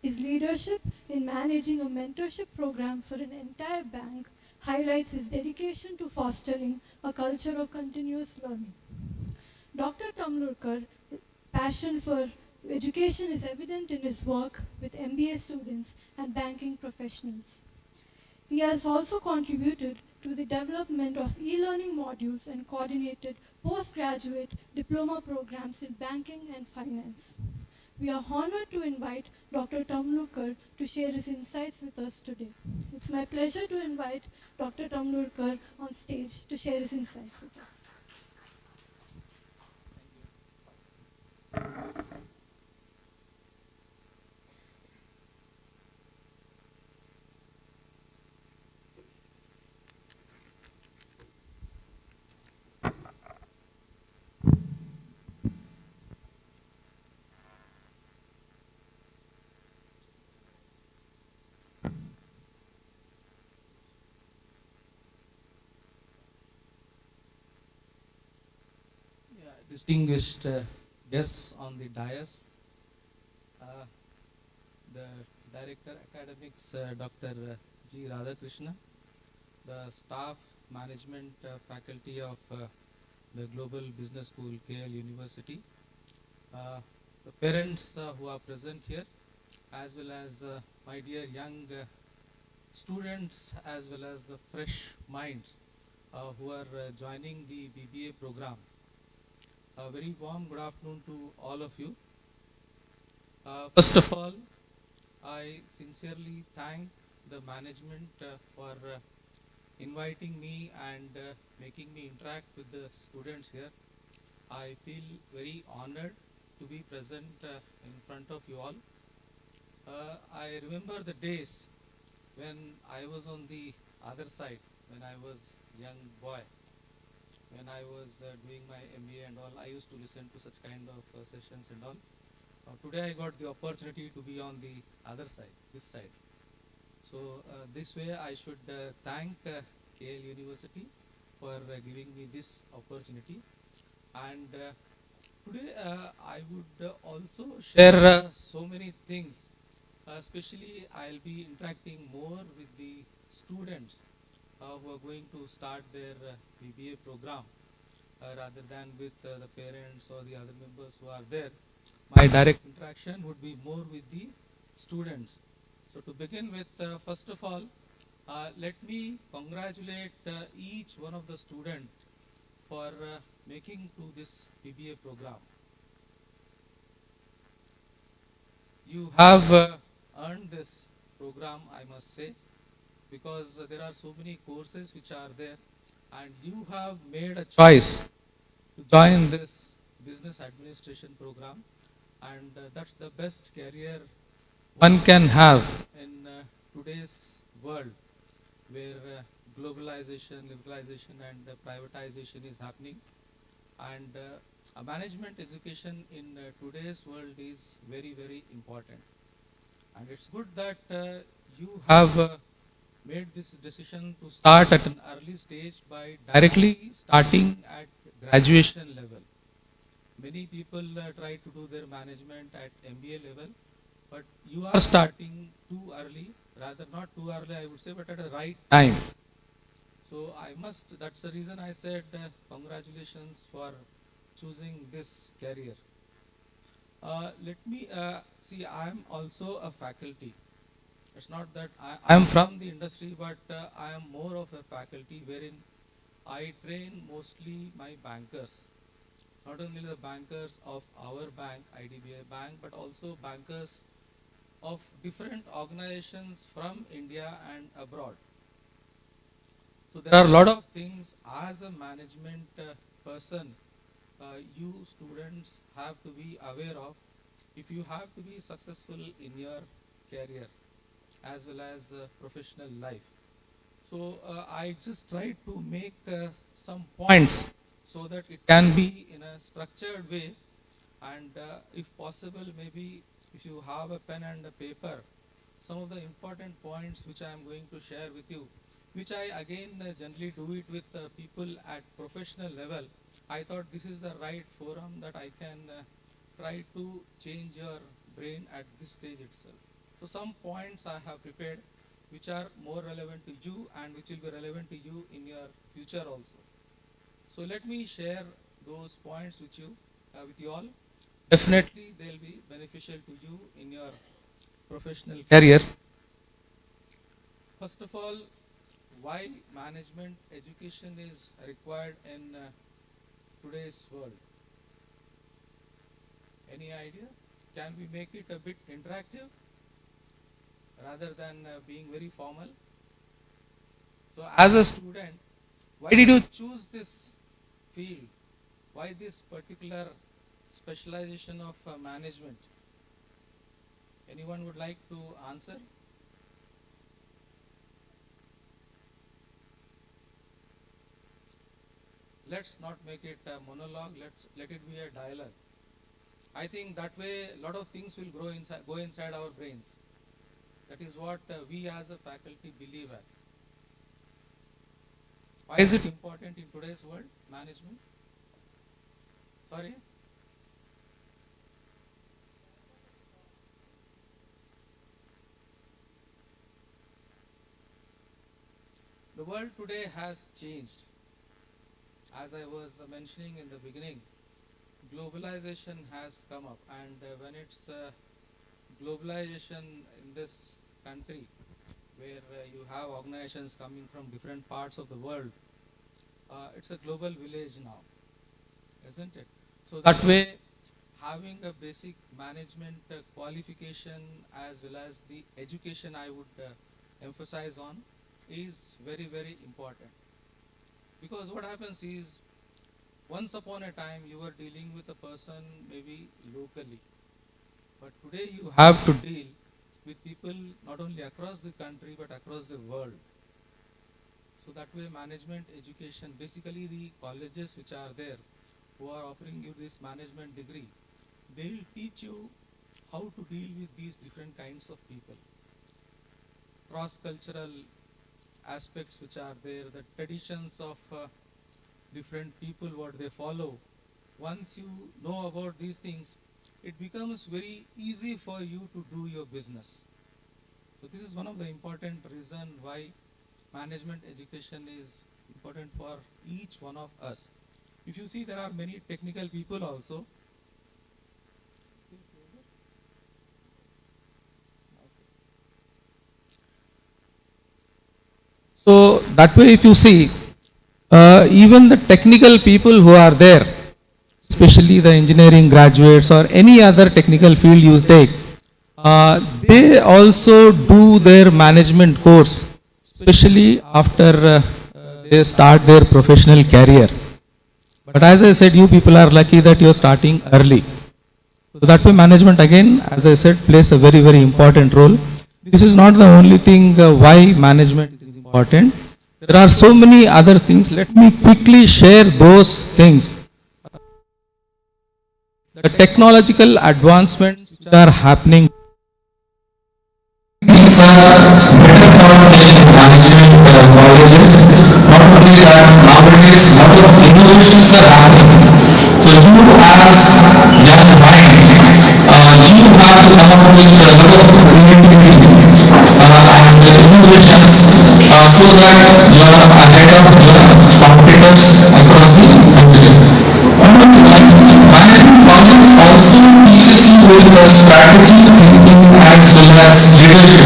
His leadership in managing a mentorship program for an entire bank highlights his dedication to fostering a culture of continuous learning. Dr. Tamolkar's passion for education is evident in his work with MBA students and banking professionals. He has also contributed to the development of e-learning modules and coordinated postgraduate diploma programs in banking and finance. We are honored to invite Dr. Tamolkar to share his insights with us today. It's my pleasure to invite Dr. Tamolkar on stage to share his insights with us. Distinguished guests on the dais, the Director Academics Dr. G. Radhakrishna, the staff management faculty of the Global Business School, KL University, the parents who are present here, as well as my dear young students, as well as the fresh minds who are joining the BBA program. A very warm good afternoon to all of you. First of all, I sincerely thank the management for inviting me and making me interact with the students here. I feel very honored to be present in front of you all. I remember the days when I was on the other side, when I was young boy, when I was doing my MBA and all. I used to listen to such kind of sessions and all. Today I got the opportunity to be on the other side, this side. So this way I should thank KL University for giving me this opportunity. And today I would also share so many things. Especially I'll be interacting more with the students who are going to start their BBA program rather than with the parents or the other members who are there. My direct interaction would be more with the students. So to begin with, first of all, let me congratulate each one of the students for making to this BBA program. You have earned this program, I must say, because there are so many courses which are there, and you have made a choice to join this business administration program, and that's the best career one can have in today's world, where globalization, liberalization and privatization is happening, and a management education in today's world is very, very important. And it's good that you have made this decision to start at an early stage by directly starting at graduation level. Many people try to do their management at MBA level, but you are starting too early, rather not too early I would say, but at the right time. So that's the reason I said congratulations for choosing this career. Let me see, I am also a faculty. It's not that I am from the industry, but I am more of a faculty wherein I train mostly my bankers. Not only the bankers of our bank, IDBI Bank, but also bankers of different organizations from India and abroad. So there are a lot of things as a management person you students have to be aware of if you have to be successful in your career as well as professional life. So I just try to make some points so that it can be in a structured way, and if possible, maybe if you have a pen and a paper, some of the important points which I am going to share with you, which I again generally do it with people at professional level. I thought this is the right forum that I can try to change your brain at this stage itself. So some points I have prepared which are more relevant to you and which will be relevant to you in your future also. So let me share those points with you all. Definitely they will be beneficial to you in your professional career. First of all, why management education is required in today's world? Any idea? Can we make it a bit interactive rather than being very formal? So as a student, why did you choose this field? Why this particular specialization of management? Anyone would like to answer? Let's not make it a monologue, let it be a dialogue. I think that way a lot of things will go inside our brains. That is what we as a faculty believe at. Why is it important in today's world, management? Sorry? The world today has changed. As I was mentioning in the beginning, globalization has come up, and when it's globalization in this country, where you have organizations coming from different parts of the world, it's a global village now, isn't it? So that way, having a basic management qualification as well as the education I would emphasize on is very, very important. Because what happens is, once upon a time you were dealing with a person maybe locally, but today you have to deal with people not only across the country but across the world. So that way management education, basically the colleges which are there who are offering you this management degree, they will teach you how to deal with these different kinds of people. Cross-cultural aspects which are there, the traditions of different people, what they follow. Once you know about these things, it becomes very easy for you to do your business. So this is one of the important reasons why management education is important for each one of us. If you see, there are many technical people also. So that way, if you see, even the technical people who are there, especially the engineering graduates or any other technical field you take, they also do their management course, especially after they start their professional career. But as I said, you people are lucky that you are starting early. So that way management, again, as I said, plays a very, very important role. This is not the only thing why management is important. There are so many other things. Let me quickly share those things. The technological advancements which are happening. These are better taught in management colleges. Not only that, nowadays a lot of innovations are happening. So you as young mind, you have to come up with a lot of creativity and innovations so that you are ahead of your competitors across the country. Not only that, management college also teaches you with strategic thinking as well as leadership.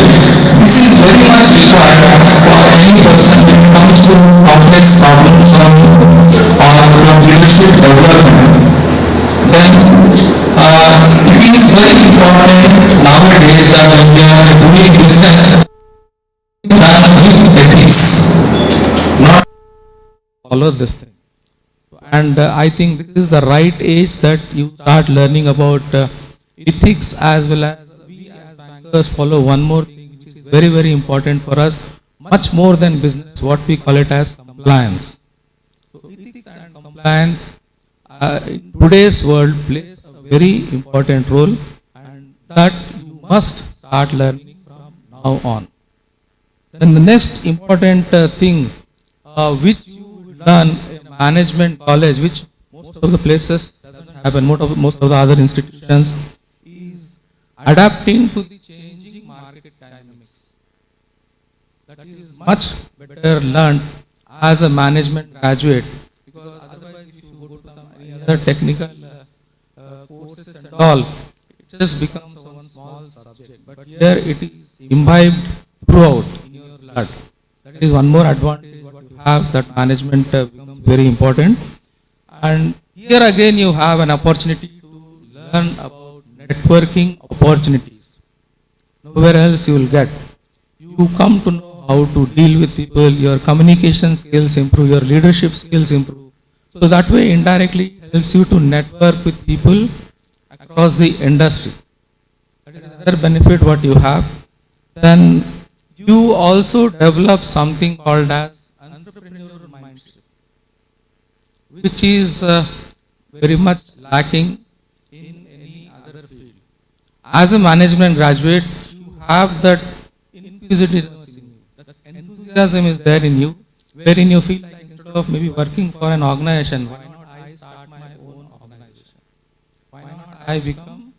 This is very much required for any person when it comes to complex problem solving or from leadership development. Then it is very important nowadays that when we are doing business, done with ethics. Not follow this thing. And I think this is the right age that you start learning about ethics, as well as we as bankers follow one more thing which is very, very important for us, much more than business, what we call it as compliance. So ethics and compliance in today's world plays a very important role, and that you must start learning from now on. Then the next important thing which you learn in management college, which most of the places doesn't happen, most of the other institutions, is adapting to the changing market dynamics. That is much better learned as a management graduate, because otherwise if you go to any other technical courses and all, it just becomes one small subject. But here it is imbibed throughout in your blood. That is one more advantage what you have, that management becomes very important. And here again you have an opportunity to learn about networking opportunities. Nowhere else you will get. You come to know how to deal with people, your communication skills improve, your leadership skills improve. So that way indirectly it helps you to network with people across the industry. That is another benefit what you have. Then you also develop something called as entrepreneurial mindset, which is very much lacking in any other field. As a management graduate, you have that inquisitiveness in you, that enthusiasm is there in you, wherein you feel like instead of maybe working for an organization, why not I start my own organization? Why not I become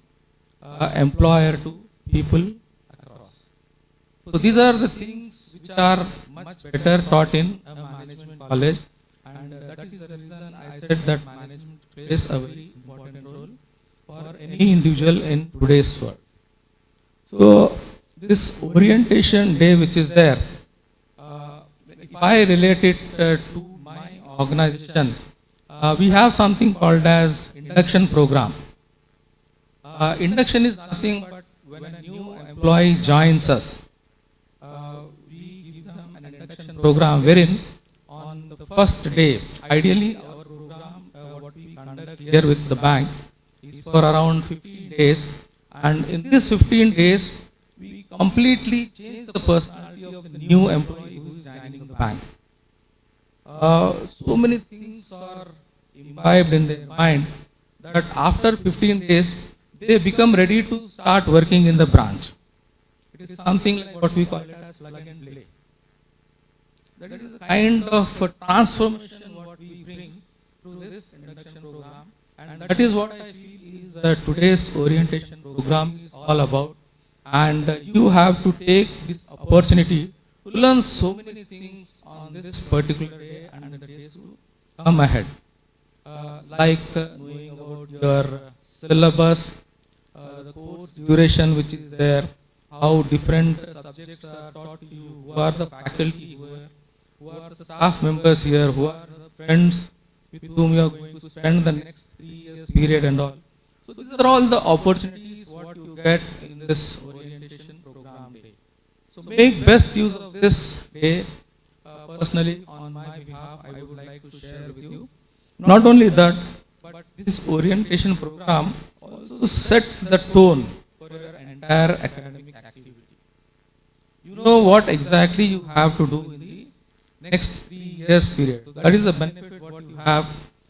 an employer to people across? So these are the things which which are much better taught in a management college, and that is the reason I said that management plays a very important role for any individual in today's world. So this orientation day which is there, if I relate it to my organization, we have something called as induction program. Induction is nothing but when a new employee joins us, we give them an induction program wherein on the first day, ideally our program, what we conduct here with the bank is for around 15 days, and in these 15 days, we completely change the personality of the new employee who is joining the bank. So many things are imbibed in their mind that after 15 days, they become ready to start working in the branch. It is something like what we call it as plug and play. That is a kind of a transformation what we bring through this induction program, and that is what I feel is today's orientation program is all about. And you have to take this opportunity to learn so many things on this particular day and the days to come ahead. Like knowing about your syllabus, the course duration which is there, how different subjects are taught to you, who are the faculty here, who are the staff members here, who are the friends with whom you are going to spend the next 3 years period and all. So these are all the opportunities what you get in this orientation program day. So make best use of this day. Personally, on my behalf, I would like to share with you. Not only that, but this orientation program also sets the tone for your entire academic activity. You know what exactly you have to do in the next 3 years period. So that is a benefit what you have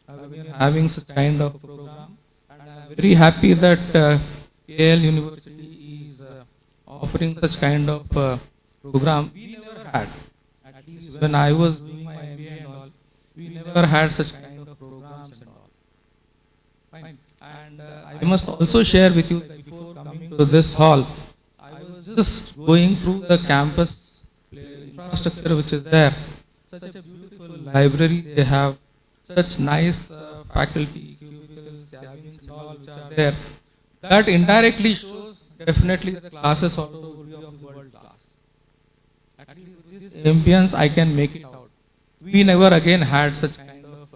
when having such kind of program. And I am very happy that KL University is offering such kind of program. We never had, at least when I was doing my MBA and all, we never had such kind of programs and all. Fine. And I must also share with you that before coming to this hall, I was just going through the campus infrastructure which is there. Such a beautiful library they have, such nice faculty, cubicles, cabins and all which are there. That indirectly shows definitely the classes also would be of the world class. At least with this ambience I can make it out. We never again had such kind of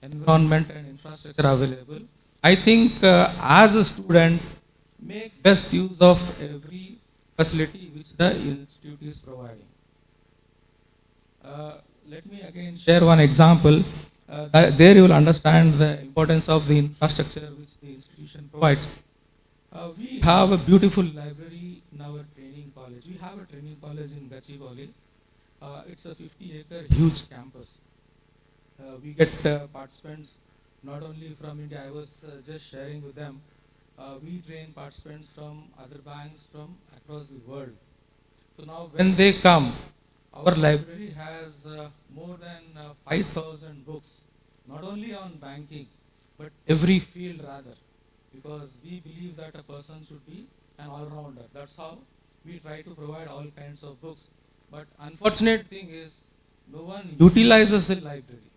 environment and infrastructure available. I think as a student, make best use of every facility which the institute is providing. Let me again share one example. There you will understand the importance of the infrastructure which the institution provides. We have a beautiful library in our training college. We have a training college in Gachibowli. It's a 50-acre huge campus. We get participants not only from India. I was just sharing with them. We train participants from other banks from across the world. So now when they come, our library has more than 5,000 books, not only on banking, but every field rather, because we believe that a person should be an all-rounder. That's how we try to provide all kinds of books. But unfortunate thing is, no one utilizes the library.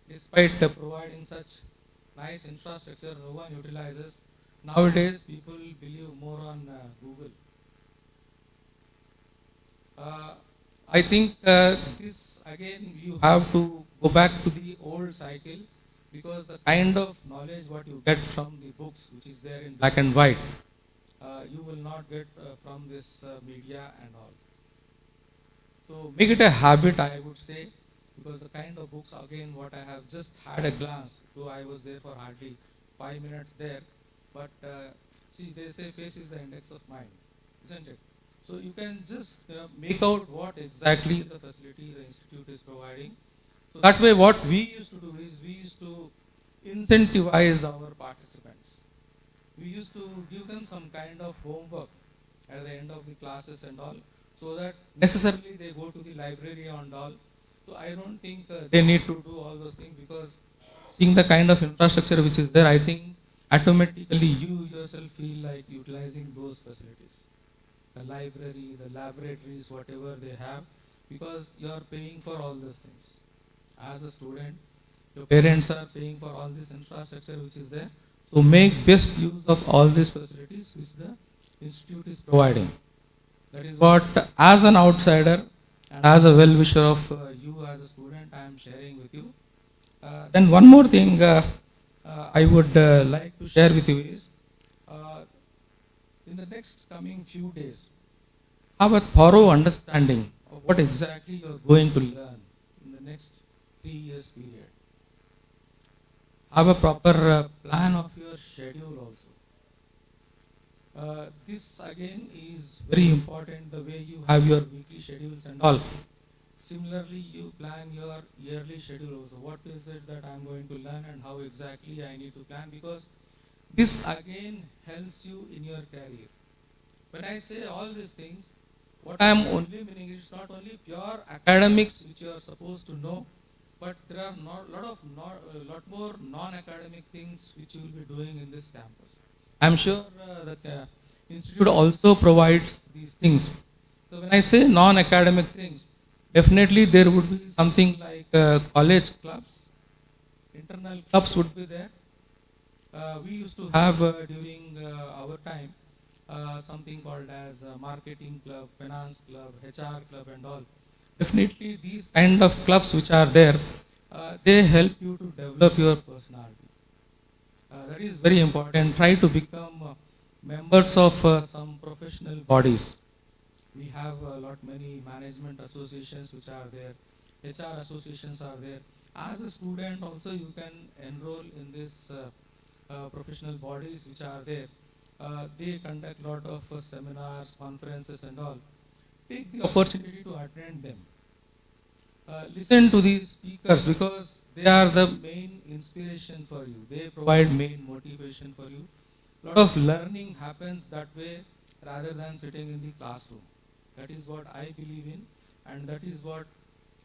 Despite providing such nice infrastructure, no one utilizes. Nowadays, people believe more on Google. I think this again you have to go back to the old cycle, because the kind of knowledge what you get from the books which is there in black and white, you will not get from this media and all. So make it a habit, I would say, because the kind of books again what I have just had a glance, though I was there for hardly 5 minutes there, but see, they say face is the index of mind, isn't it? So you can just make out what exactly the facility the institute is providing. So that way what we used to do is we used to incentivize our participants. We used to give them some kind of homework at the end of the classes and all, so that necessarily they go to the library and all. So I don't think they need to do all those things, because seeing the kind of infrastructure which is there, I think automatically you yourself feel like utilizing those facilities. the library, the laboratories, whatever they have, because you are paying for all these things. As a student, your parents are paying for all this infrastructure which is there. So make best use of all these facilities which the institute is providing. That is what, as an outsider and as a well-wisher of you as a student, I am sharing with you. Then one more thing I would like to share with you is, in the next coming few days, have a thorough understanding of what exactly you are going to learn in the next 3 years period. Have a proper plan of your schedule also. This again is very important, the way you have your weekly schedules and all. Similarly, you plan your yearly schedule also. What is it that I am going to learn and how exactly I need to plan, because this again helps you in your career. When I say all these things, what I am only meaning is not only pure academics which you are supposed to know, but there are a lot more non-academic things which you will be doing in this campus. I am sure that the institute also provides these things. So when I say non-academic things, definitely there would be something like college clubs, internal clubs would be there. We used to have during our time something called as marketing club, finance club, HR club and all. Definitely these kind of clubs which are there, they help you to develop your personality. That is very important. Try to become members of some professional bodies. We have many management associations which are there, HR associations are there. As a student also you can enroll in this professional bodies which are there. They conduct lot of seminars, conferences and all. Take the opportunity to attend them. Listen to these speakers, because they are the main inspiration for you. They provide main motivation for you. Lot of learning happens that way rather than sitting in the classroom. That is what I believe in, and that is what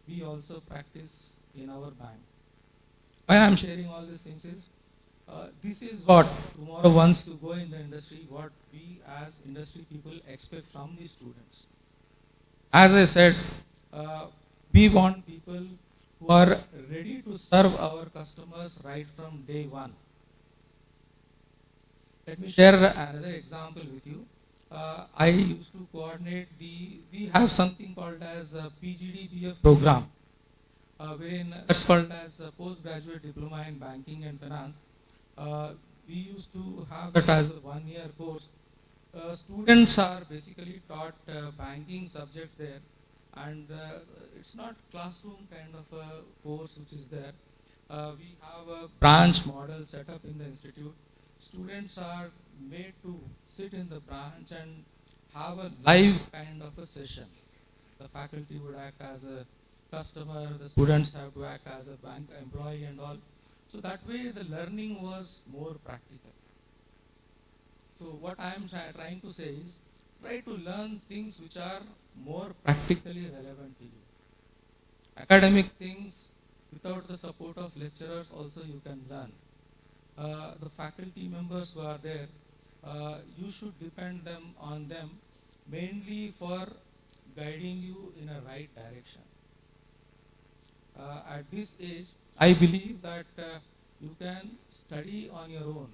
we also practice in our bank. Why I am sharing all these things is, this is what tomorrow once you go in the industry, what we as industry people expect from the students. As I said, we want people who are ready to serve our customers right from day one. Let me share another example with you. I used to coordinate we have something called as a PGDBF program, wherein that's called as a postgraduate diploma in banking and finance. We used to have that as a 1-year course. Students are basically taught banking subjects there, and it's not classroom kind of a course which is there. We have a branch model set up in the institute. Students are made to sit in the branch and have a live kind of a session. The faculty would act as a customer, the students have to act as a bank employee and all. So that way the learning was more practical. So what I am trying to say is, try to learn things which are more practically relevant to you. Academic things, without the support of lecturers also you can learn. The faculty members who are there, you should depend on them mainly for guiding you in a right direction. At this age, I believe that you can study on your own,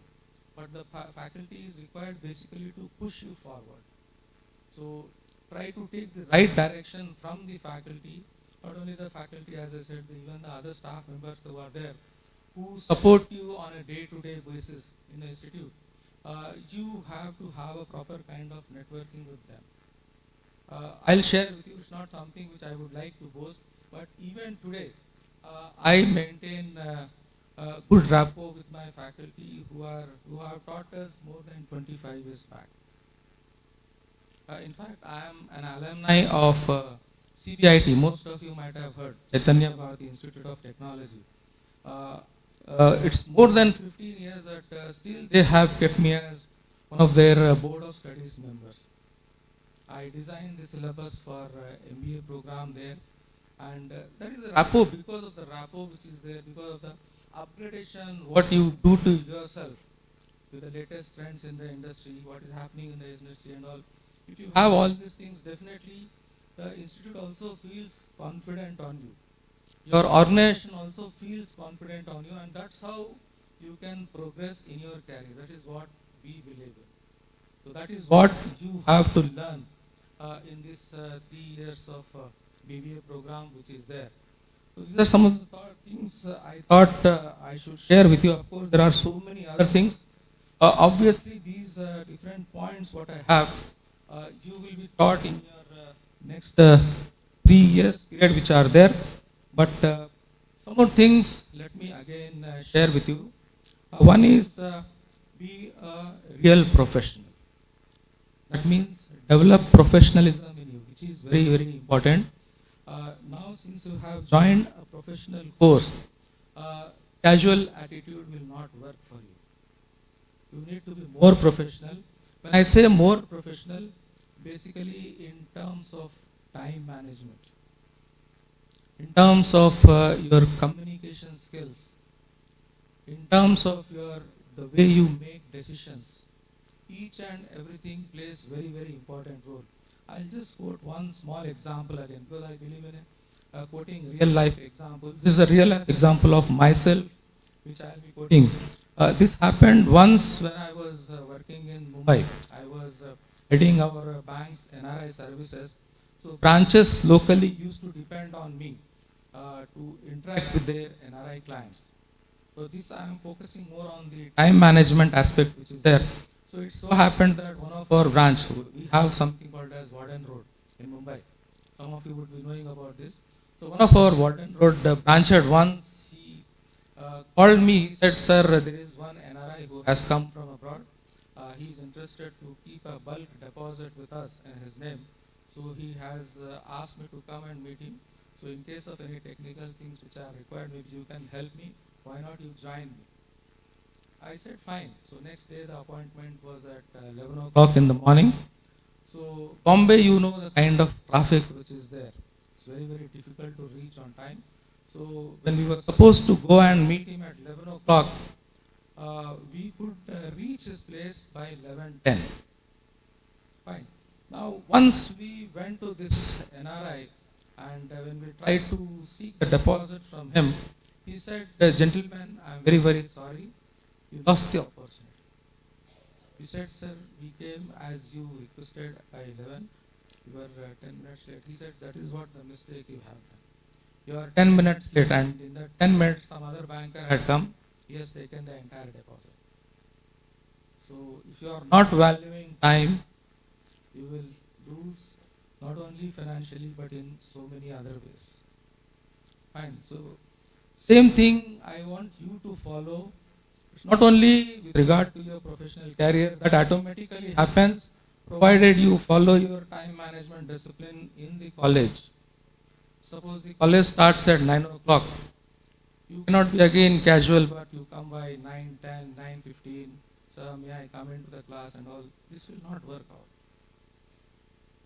but the faculty is required basically to push you forward. So try to take the right direction from the faculty, not only the faculty, as I said, even the other staff members who are there, who support you on a day-to-day basis in the institute. You have to have a proper kind of networking with them. I'll share with you, it's not something which I would like to boast, but even today, I maintain good rapport with my faculty who have taught us more than 25 years back. In fact, I am an alumni of CBIT. Most of you might have heard, Chaitanya Bharati Institute of Technology. It's more than 15 years that still they have kept me as one of their board of studies members. I designed the syllabus for MBA program there, and that is a rapport, because of the rapport which is there, because of the upgradation, what you do to yourself with the latest trends in the industry, what is happening in the industry and all. If you have all these things, definitely the institute also feels confident on you. Your organization also feels confident on you, and that's how you can progress in your career. That is what we believe in. So that is what you have to learn in this 3 years of BBA program which is there. So these are some of the things I thought I should share with you. Of course, there are so many other things. Obviously, these different points what I have, you will be taught in your next 3 years period which are there. But some more things, let me again share with you. One is be a real professional. That means develop professionalism in you, which is very, very important. Now, since you have joined a professional course, casual attitude will not work for you. You need to be more professional. When I say more professional, basically in terms of time management, in terms of your communication skills, in terms of the way you make decisions, each and everything plays very, very important role. I'll just quote one small example again, because I believe in quoting real life examples. This is a real life example of myself, which I'll be quoting. This happened once when I was working in Mumbai. I was heading our bank's NRI services. So branches locally used to depend on me to interact with their NRI clients. So this I am focusing more on the time management aspect which is there. So it so happened that one of our branch, we have something called as Warden Road in Mumbai. Some of you would be knowing about this. So one of our Warden Road branch head once, he called me, he said, sir, there is one NRI who has come from abroad. He is interested to keep a bulk deposit with us in his name. So he has asked me to come and meet him. So in case of any technical things which are required, maybe you can help me. Why not you join me? I said fine. So next day the appointment was at 11 o'clock in the morning. So Bombay, you know the kind of traffic which is there. It's very, very difficult to reach on time. So when we were supposed to go and meet him at 11 o'clock, we could reach his place by 11:10. Fine. Now once we went to this NRI and when we tried to seek a deposit from him, he said, gentlemen, I am very, very sorry. You lost the opportunity. He said, sir, we came as you requested by 11. You were 10 minutes late. He said, that is what the mistake you have done. You are 10 minutes late, and in that 10 minutes some other banker had come. He has taken the entire deposit. So if you are not valuing time, you will lose not only financially but in so many other ways. Fine. So same thing I want you to follow. It's not only with regard to your professional career, that automatically happens provided you follow your time management discipline in the college. Suppose the college starts at 9 o'clock. You cannot be again casual, but you come by 9, 10, 9:15. Sir, may I come into the class and all? This will not work out.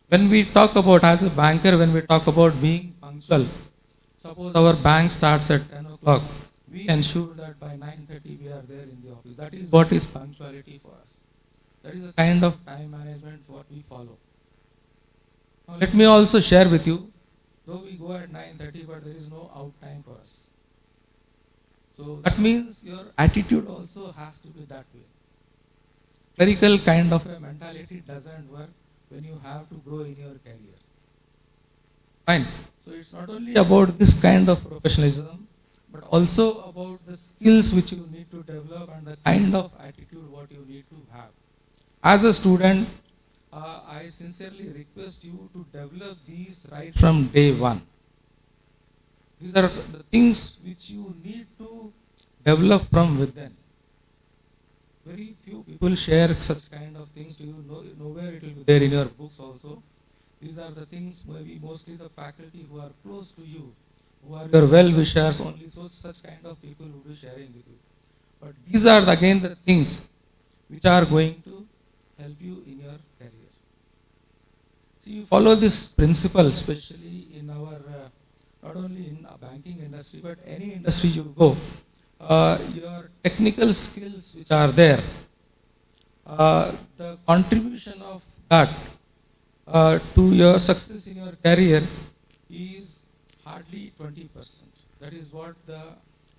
When we talk about, as a banker, when we talk about being punctual, suppose our bank starts at 10 o'clock, we ensure that by 9:30 we are there in the office. That is what is punctuality for us. That is the kind of time management what we follow. Now let me also share with you, though we go at 9:30, but there is no out time for us. So that means your attitude also has to be that way. Clerical kind of a mentality doesn't work when you have to grow in your career. Fine. So it's not only about this kind of professionalism, but also about the skills which you need to develop and the kind of attitude what you need to have. As a student, I sincerely request you to develop these right from day one. These are the things which you need to develop from within. Very few people share such kind of things to you. Nowhere it will be there in your books also. These are the things maybe mostly the faculty who are close to you, who are your well-wishers, only such kind of people who will be sharing with you. But these are again the things which are going to help you in your career. So you follow this principle, especially in our, not only in a banking industry, but any industry you go, your technical skills which are there, the contribution of that to your success in your career is hardly 20%. That is what the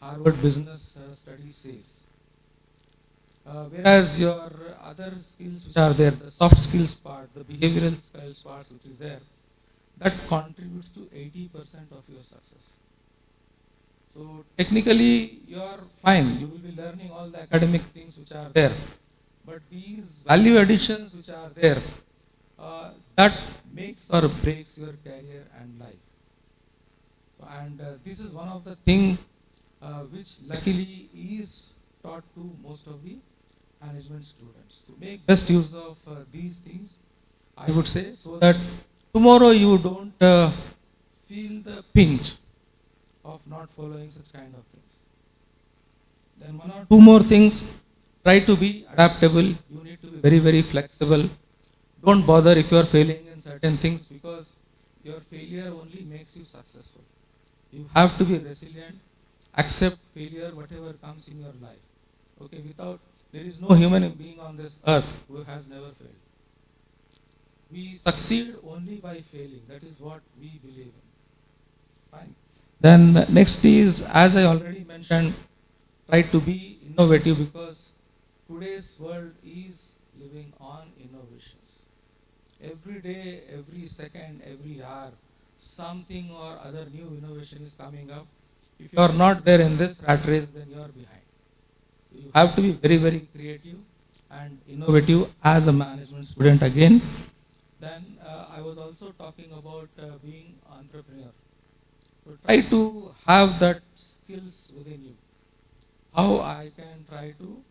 Harvard Business Study says. Whereas your other skills which are there, the soft skills part, the behavioral skills part which is there, that contributes to 80% of your success. So technically you are fine, you will be learning all the academic things which are there, but these value additions which are there, that makes or breaks your career and life. So, and this is one of the things which luckily is taught to most of the management students. To make best use of these things, I would say, so that tomorrow you don't feel the pinch of not following such kind of things. Then one or two more things, try to be adaptable, you need to be very, very flexible. Don't bother if you are failing in certain things, because your failure only makes you successful. You have to be resilient, accept failure, whatever comes in your life. Okay, there is no human being on this earth who has never failed. We succeed only by failing. That is what we believe in. Fine. Then next is, as I already mentioned, try to be innovative, because today's world is living on innovations. Every day, every second, every hour, something or other new innovation is coming up. If you are not there in this rat race, then you are behind. So you have to be very, very creative and innovative as a management student again. Then I was also talking about being entrepreneur. So try to have that skills within you. How I can try to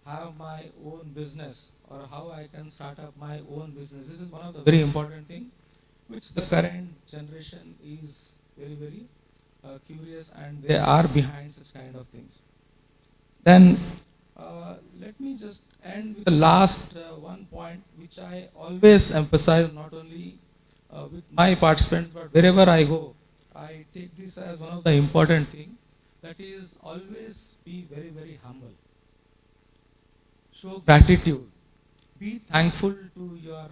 have my own business, or how I can start up my own business. This is one of the very important things which the current generation is very, very curious, and they are behind such kind of things. Then let me just end with the last one point which I always emphasize, not only with my participants, but wherever I go, I take this as one of the important things. That is, always be very, very humble. Show gratitude. Be thankful to your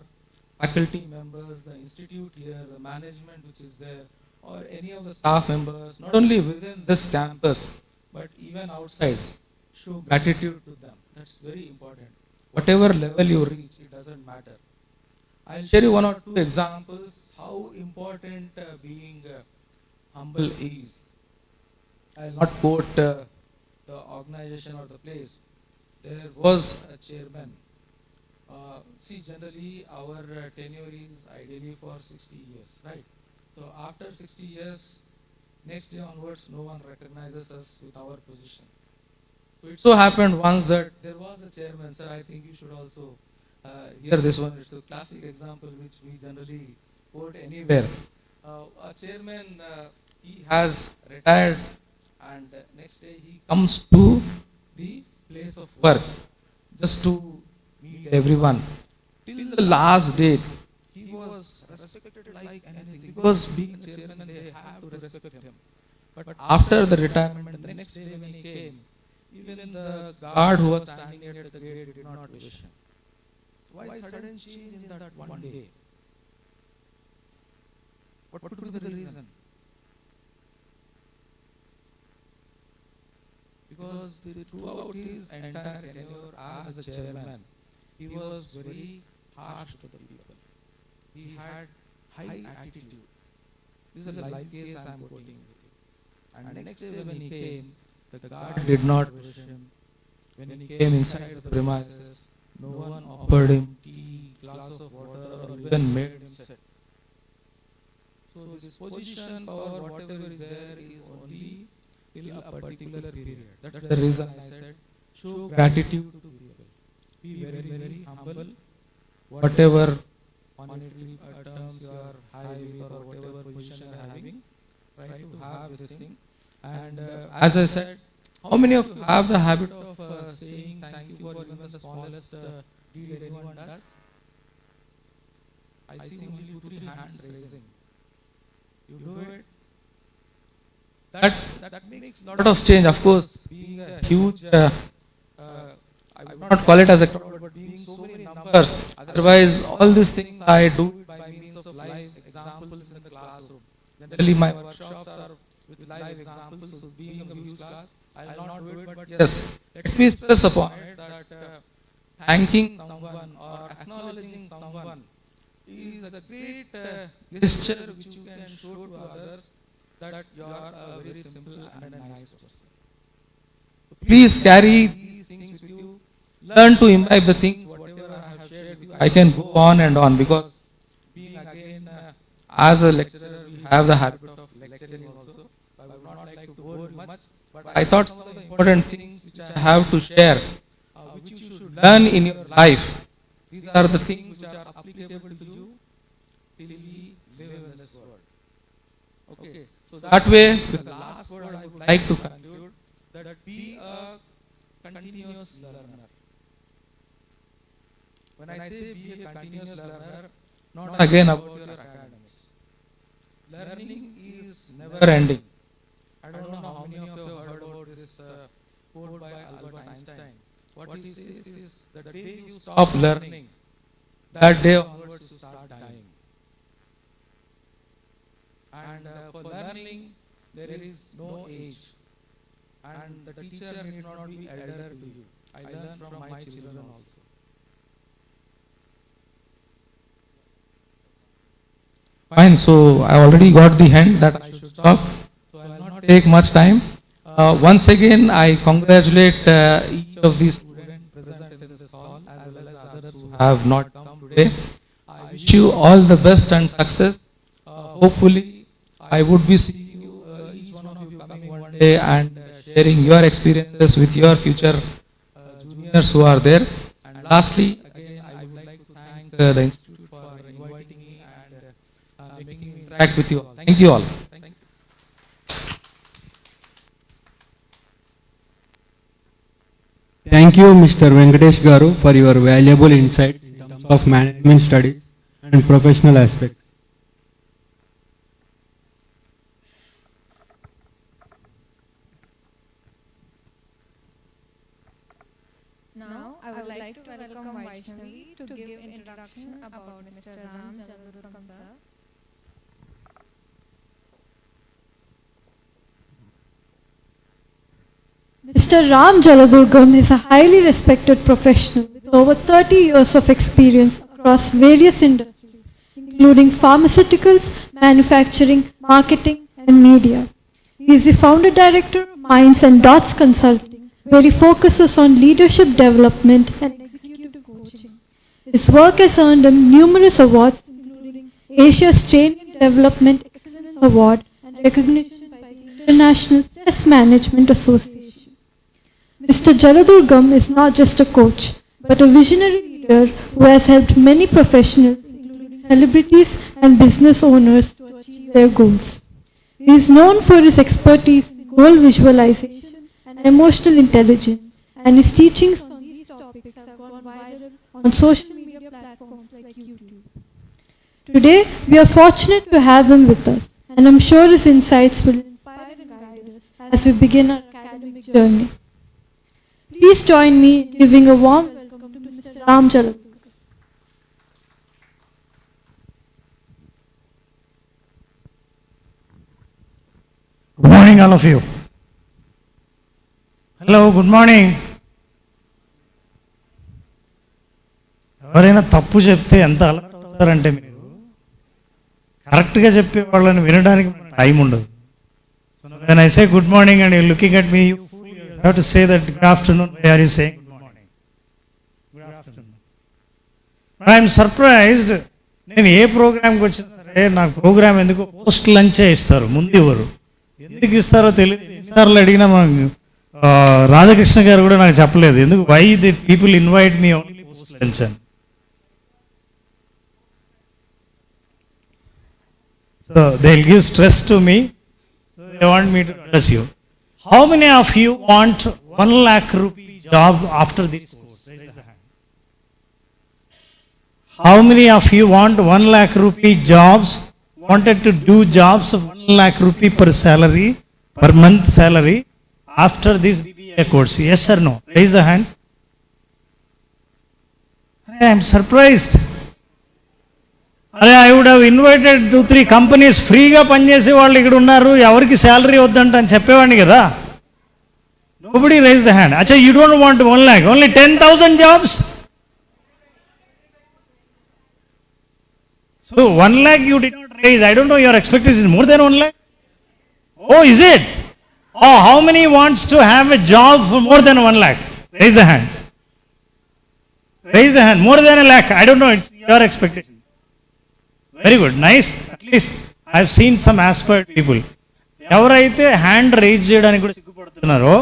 faculty members, the institute here, the management which is there, or any of the staff members, not only within this campus, but even outside. Show gratitude to them. That's very important. Whatever level you reach, it doesn't matter. I'll share you one or two examples how important being humble is. I'll not quote the organization or the place. There was a chairman. See, generally our tenure is ideally for 60 years, right? So after 60 years, next day onwards, no one recognizes us with our position. So it so happened once that there was a chairman, sir, I think you should also hear this one. It's a classic example which we generally quote anywhere. A chairman, he has retired, and next day he comes to the place of work just to meet everyone. Till the last date, he was respected like anything, because being a chairman, they have to respect him. But after the retirement, the next day when he came, even the guard who was standing near the gate did not wish him. Why sudden change in that one day? What could be the reason? Because throughout his entire tenure as a chairman, he was very harsh to the people. He had high attitude. This is a live case I am quoting with you. And next day when he came, the guard did not wish him. When he came inside the premises, no one offered him tea, glass of water, or even made him sit. So this position or whatever is there is only till a particular period. That's the reason I said, show gratitude to people. Be very, very humble. Whatever monetary terms you are having or whatever position you are having, try to have this thing. And as I said, how many of you have the habit of saying thank you for even the smallest deed anyone does? I see only 2-3 hands raising. You do it. That makes a lot of change. Of course, being a huge, I would not call it as a crowd, but being so many numbers. Otherwise, all these things I do it by Generally, my workshops are with live examples, so being a huge class, I will not do it, but yes, let me stress upon it that thanking someone or acknowledging someone is a great gesture which you can show to others that you are a very simple and a nice person. Please carry these things with you. Learn to imbibe the things, whatever I have shared with you. I can go on and on because being again as a lecturer, we have the habit of lecturing also. I would not like to bore you much, but I thought some of the important things which I have to share, which you should learn in your life. These are the things which are applicable to you till we live in this world. Okay, so that way, with the last word I would like to conclude that be a continuous learner. When I say be a continuous learner, not again about your academics. Learning is never ending. I don't know how many of you have heard about this quote by Albert Einstein. What he says is that the day you stop learning, that day onwards you start dying. And for learning, there is no age. And the teacher need not be elder to you. I learn from my children also. Fine, so I already got the hint that I should stop. So I will not take much time. Once again, I congratulate each of these students present in this hall as well as others who have not come today. I wish you all the best and success. Hopefully, I would be seeing you, each one of you coming one day and sharing your experiences with your future juniors who are there. And lastly, again, I would like to thank the Institute for inviting me and making me interact with you all. Thank you all. Thank you, Mr. Venkatesh Garu, for your valuable insights in terms of management studies and professional aspects. Now, I would like to welcome Vaishnavi to give introduction about Mr. Ram Jaladurgam sir. Mr. Ram Jaladurgam is a highly respected professional with over 30 years of experience across various industries, including pharmaceuticals, manufacturing, marketing, and media. He is the founder director of Minds and Dots Consulting, where he focuses on leadership development and executive coaching. His work has earned him numerous awards, including Asia's Training Development Excellence Award and recognition by the International Stress Management Association. Mr. Jaladurgam is not just a coach, but a visionary leader who has helped many professionals, including celebrities and business owners, to achieve their goals. He is known for his expertise in goal visualization and emotional intelligence, and his teachings on these topics have gone viral on social media platforms like YouTube. Today, we are fortunate to have him with us, and I'm sure his insights will inspire and guide us as we begin our academic journey. Please join me in giving a warm welcome to Mr. Ram Jaladurgam. Good morning, all of you. Hello, good morning. ఎవరైనా తప్పు చెప్తే ఎంత alert అవుతారంటే మీరు కరెక్ట్గా చెప్పే వాళ్ళని వినడానికి time ఉండదు. So when I say good morning and you're looking at me, you have to say that good afternoon. Why are you saying good morning? Good afternoon. But I am surprised. నేను ఏ ప్రోగ్రామ్కి వచ్చినా సరే నాకు programme ఎందుకు post లంచే ఇస్తారు, ముందు ఇవ్వరు. ఎందుకు ఇస్తారో తెలియదు. ఎన్నిసార్లు అడిగినా మనకు రాధాకృష్ణ గారు కూడా నాకు చెప్పలేదు ఎందుకు. Why the people invite me only post lunch అని. So they will give stress to me. They want me to address you. How many of you want 1 lakh rupee job after this course? Raise the hand. How many of you want 1 lakh rupee jobs, wanted to do jobs of 1 lakh rupee per salary, per month salary after this BBA course? Yes or no? Raise the hands. I am surprised. అదే I would have invited 2-3 companies ఫ్రీగా పనిచేసే వాళ్ళు ఇక్కడ ఉన్నారు, ఎవరికి salary వద్దంట అని చెప్పేవాడిని కదా. Nobody raise the hand. అచ్చా, you don't want 1 lakh, only 10,000 jobs. So 1 lakh you did not raise. I don't know, your expectation is more than 1 lakh. Oh, is it? Oh, how many wants to have a job for more than 1 lakh? Raise the hands. Raise the hand. More than 1 lakh. I don't know, it's your expectation. Very good, nice. At least I have seen some aspired people. ఎవరైతే hand raise చేయడానికి కూడా సిగ్గుపడుతున్నారో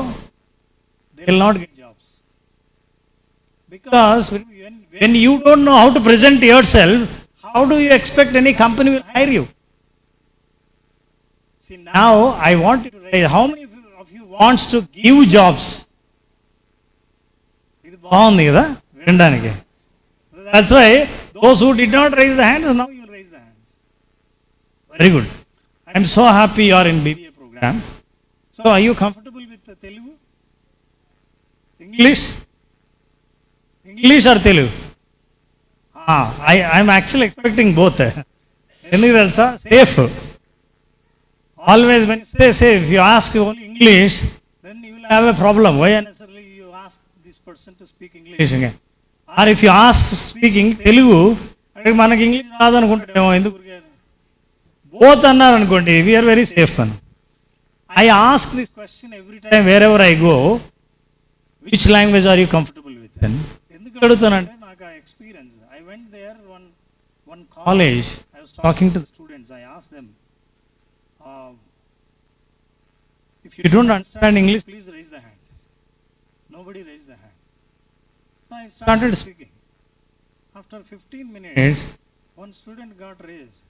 they will not get jobs. Because when you don't know how to present yourself, how do you expect any company will hire you? See, now I want you to raise, how many of you wants to give jobs? ఇది బాగుంది కదా వినడానికి. That's why those who did not raise the hands, now you raise the hands. Very good. I am so happy you are in BBA program. So are you comfortable with the Telugu? English? English or Telugu? I am actually expecting both. ఎందుకు తెలుసా? Safe. Always when you say, if you ask only English, then you will have a problem. Why unnecessarily you ask this person to speak English again? Or if you ask speaking Telugu, అంటే మనకి English రాదనుకుంటామేమో, ఎందుకు both అన్నారు అనుకోండి, we are very safe. I ask this question every time wherever I go, which language are you comfortable with? ఎందుకు అడుగుతానంటే నాకు ఆ experience. I went there one college, I was talking to the students, I asked them, if you don't understand English, please raise the hand. Nobody raised the hand. So I started speaking. After 15 minutes, one student got raised.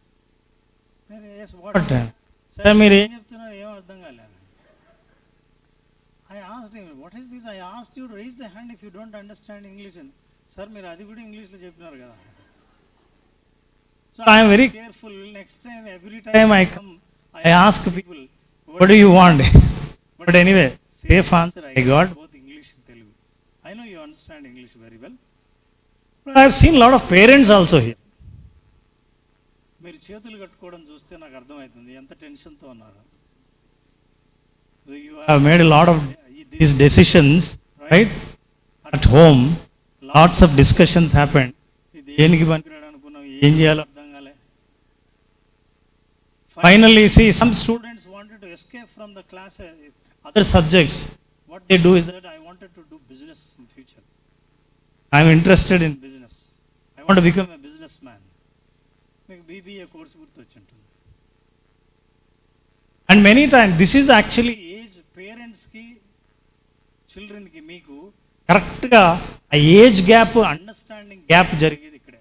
Yes, what? Sir, మీరు ఏం చెప్తున్నారు, ఏం అర్థం కాలేదు. I asked him, what is this? I asked you to raise the hand if you don't understand English. Sir, మీరు అది కూడా ఇంగ్లీష్లో చెప్పినారు కదా. So I am very careful. Next time, every time I come, I ask people, what do you want? But anyway, safe answer I got, both English and Telugu. I know you understand English very well. But I have seen a lot of parents also here. మీరు చేతులు కట్టుకోవడం చూస్తే నాకు అర్థమవుతుంది ఎంత టెన్షన్తో ఉన్నారు. You have made a lot of these decisions, right? At home, lots of discussions happened. దేనికి పనికిరాడు అనుకున్నాం, ఏం చేయాలో అర్థం కాలే. Finally, see, some students wanted to escape from the class, other subjects. What they do is that I wanted to do business in future. I am interested in business. I want to become a businessman. మీకు BBA course గుర్తొచ్చింటుంది. And many times, this is actually age, పేరెంట్స్కి చిల్డ్రన్కి మీకు కరెక్ట్గా ఆ age gap, understanding gap జరిగేది ఇక్కడే.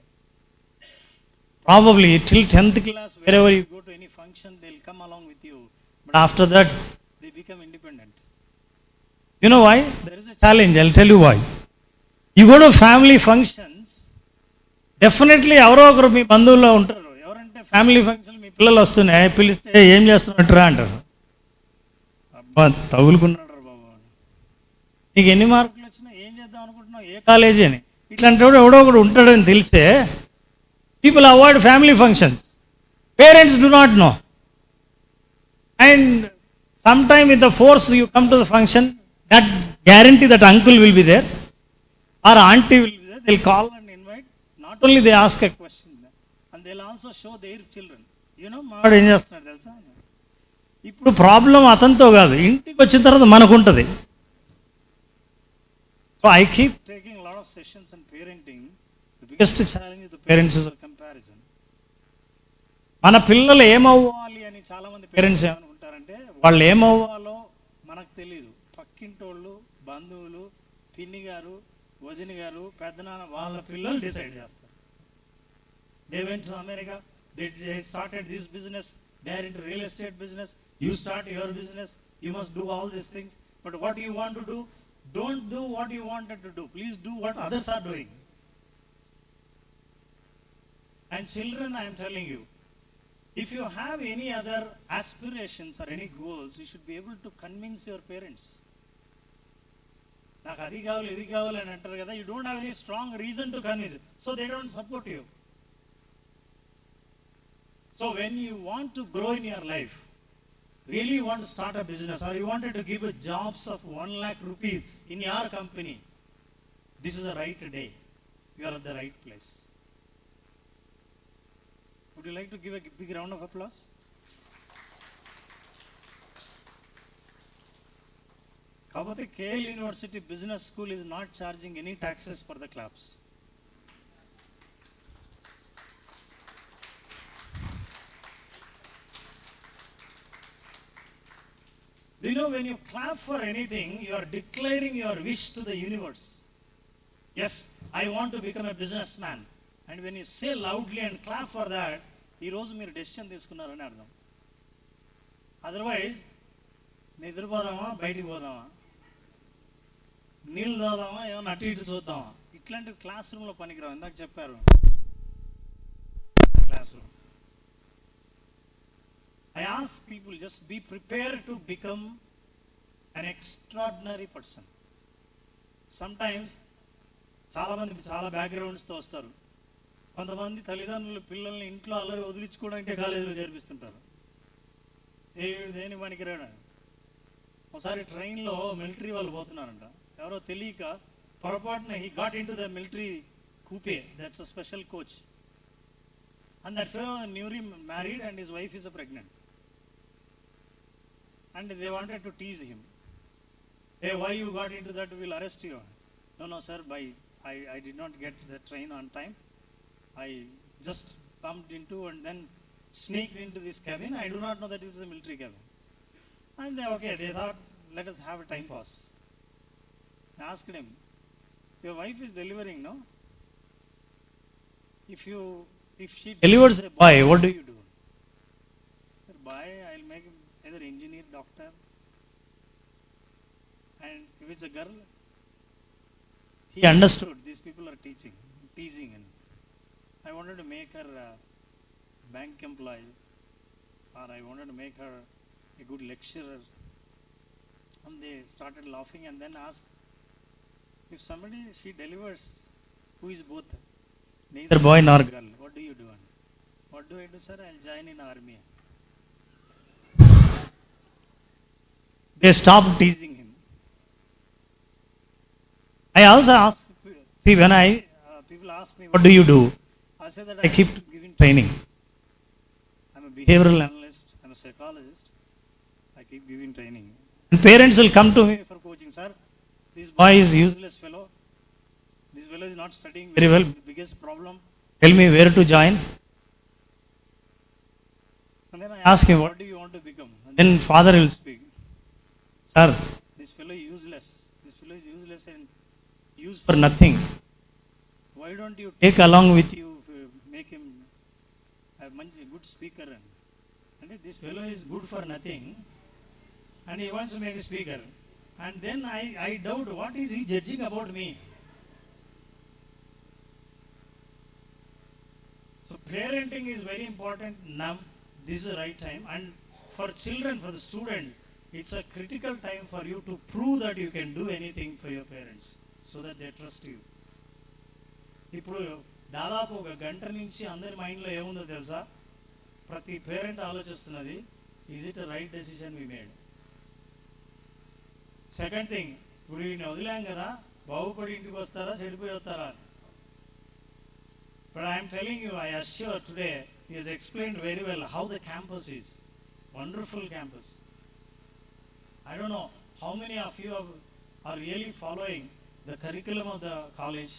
Probably till 10th class, wherever you go to any function, they'll come along with you. But after that, they become independent. You know why? There is a challenge. I'll tell you why. You go to family functions, definitely ఎవరో ఒకరు మీ బంధువుల్లో ఉంటారు. ఎవరంటే family function మీ పిల్లలు వస్తున్నాయి, పిలిస్తే ఏం చేస్తున్నట్టురా అంటారు. అబ్బా తగులుకున్నాడు రా బాబు, నీకు ఎన్ని మార్కులు వచ్చినా, ఏం చేద్దాం అనుకుంటున్నావు, ఏ కాలేజీ అని. ఇట్లాంటి ఎవడో ఒకడు ఉంటాడని తెలిస్తే people avoid family functions. Parents do not know. And sometime with the force you come to the function, that guarantee that uncle will be there or auntie will be there. They'll call and invite. Not only they ask a question, and they'll also show their children. You know, మావాడు ఏం చేస్తున్నాడు తెలుసా. ఇప్పుడు problem అతనితో కాదు, ఇంటికి వచ్చిన తర్వాత మనకు ఉంటుంది. So I keep taking a lot of sessions on parenting. The biggest challenge with the parents is a comparison. మన పిల్లలు ఏమవ్వాలి అని చాలామంది పేరెంట్స్ ఏమనుకుంటారంటే, వాళ్ళు ఏమవ్వాలో మనకు తెలియదు. పక్కింటోళ్ళు, బంధువులు, పిన్ని గారు, వదిన గారు, పెద్దనాన్న వాళ్ళ పిల్లలు డిసైడ్ చేస్తారు. They went to America, they started this business, they are into real estate business, you start your business, you must do all these things. But what you want to do, don't do what you wanted to do. Please do what others are doing. And children, I am telling you, if you have any other aspirations or any goals, you should be able to convince your parents. నాకు అది కావాలి, ఇది కావాలి అని అంటారు కదా. You don't have any strong reason to convince, so they don't support you. So when you want to grow in your life, really you want to start a business or you wanted to give jobs of 1 lakh rupees in your company, this is the right day. You are at the right place. Would you like to give a big round of applause? Kabate KL University Business School is not charging any taxes for the claps. Do you know when you clap for anything, you are declaring your wish to the universe. Yes, I want to become a businessman. And when you say loudly and clap for that, ఈ రోజు మీరు decision తీసుకున్నారని అర్థం. Otherwise నిద్రపోదామా, బయటికి పోదామా, నీళ్ళు తాగుదామా, ఏమన్నా అటు ఇటు చూద్దామా, ఇట్లాంటి క్లాస్ రూమ్లో పనికిరావు. ఇందాక చెప్పారు class room. I ask people, just be prepared to become an extraordinary person. Sometimes చాలా మంది చాలా బ్యాక్గ్రౌండ్స్తో వస్తారు. కొంతమంది తల్లిదండ్రులు పిల్లల్ని ఇంట్లో అల్లరి వదిలించుకోవడానికి కాలేజీలో చేర్పిస్తుంటారు. దేని పనికిరాడు. ఒకసారి ట్రైన్లో మిలిటరీ వాళ్ళు పోతున్నారంట. ఎవరో తెలియక పొరపాటున he got into the military coupe, that's a special coach. And that fellow newly married and his wife is a pregnant. And they wanted to tease him. Hey, why you got into that? We'll arrest you. No, sir, I did not get the train on time. I just bumped into and then sneaked into this cabin. I do not know that this is a military cabin. And they thought, let us have a time pass. I asked him, your wife is delivering, no? If she delivers a boy, what do you do? Sir, boy, I'll make him either engineer, doctor. And if it's a girl, he understood these people are teasing, and I wanted to make her a bank employee, or I wanted to make her a good lecturer. And they started laughing and then asked, if she delivers, who is both, neither boy nor girl, what do you do? What do I do, sir? I'll join in army. They stopped teasing him. I also asked, see, when people ask me, what do you do? I say that I keep giving training. I'm a behavioral analyst, I'm a psychologist. I keep giving training. And parents will come to me for coaching, sir. This boy is useless fellow. This fellow is not studying very well. The biggest problem. Tell me where to join. And then I ask him, what do you want to become? And then father will speak. Sir, this fellow is useless. This fellow is useless and used for nothing. Why don't you take along with you, make him a good speaker? And this fellow is good for nothing and he wants to make a speaker. And then I doubt, what is he judging about me? So parenting is very important. Now, this is the right time. And for children, for the students, it's a critical time for you to prove that you can do anything for your parents so that they trust you. ఇప్పుడు దాదాపు ఒక గంట నుంచి అందరి మైండ్లో ఏముందో తెలుసా? ప్రతి పేరెంట్ ఆలోచిస్తున్నది, is it right decision we made. Second thing, ఇప్పుడు వీడిని వదిలాం కదా, బాగుపడి ఇంటికి వస్తారా, చెడిపోయి వస్తారా? But I am telling you, I assure today, he has explained very well how the campus is. Wonderful campus. I don't know how many of you are really following the curriculum of the college.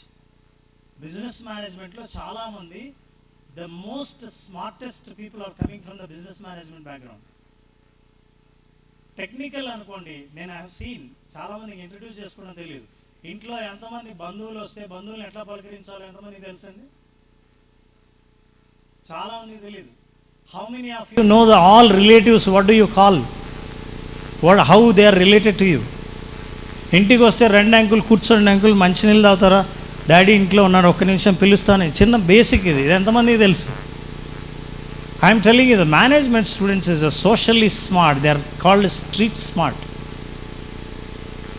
Business management lo chala mandi, the most smartest people are coming from the business management background. Technical anukondi, నేను I have seen చాలా మందికి introduce చేసుకోవడం తెలియదు. ఇంట్లో ఎంతమంది బంధువులు వస్తే బంధువులను ఎట్లా పలకరించాలో ఎంతమందికి తెలుసండి? చాలా మందికి తెలియదు. How many of you know the all relatives? What do you call? How they are related to you? ఇంటికి వస్తే రెండు అంకుల్ కూర్చోండి అంకుల్, మంచినీళ్ళు తాగుతారా, డాడీ ఇంట్లో ఉన్నాడు, ఒక్క నిమిషం పిలుస్తాను. చిన్న బేసిక్ ఇది ఎంతమందికి తెలుసు? I'm telling you, the management students is socially smart. They are called street smart.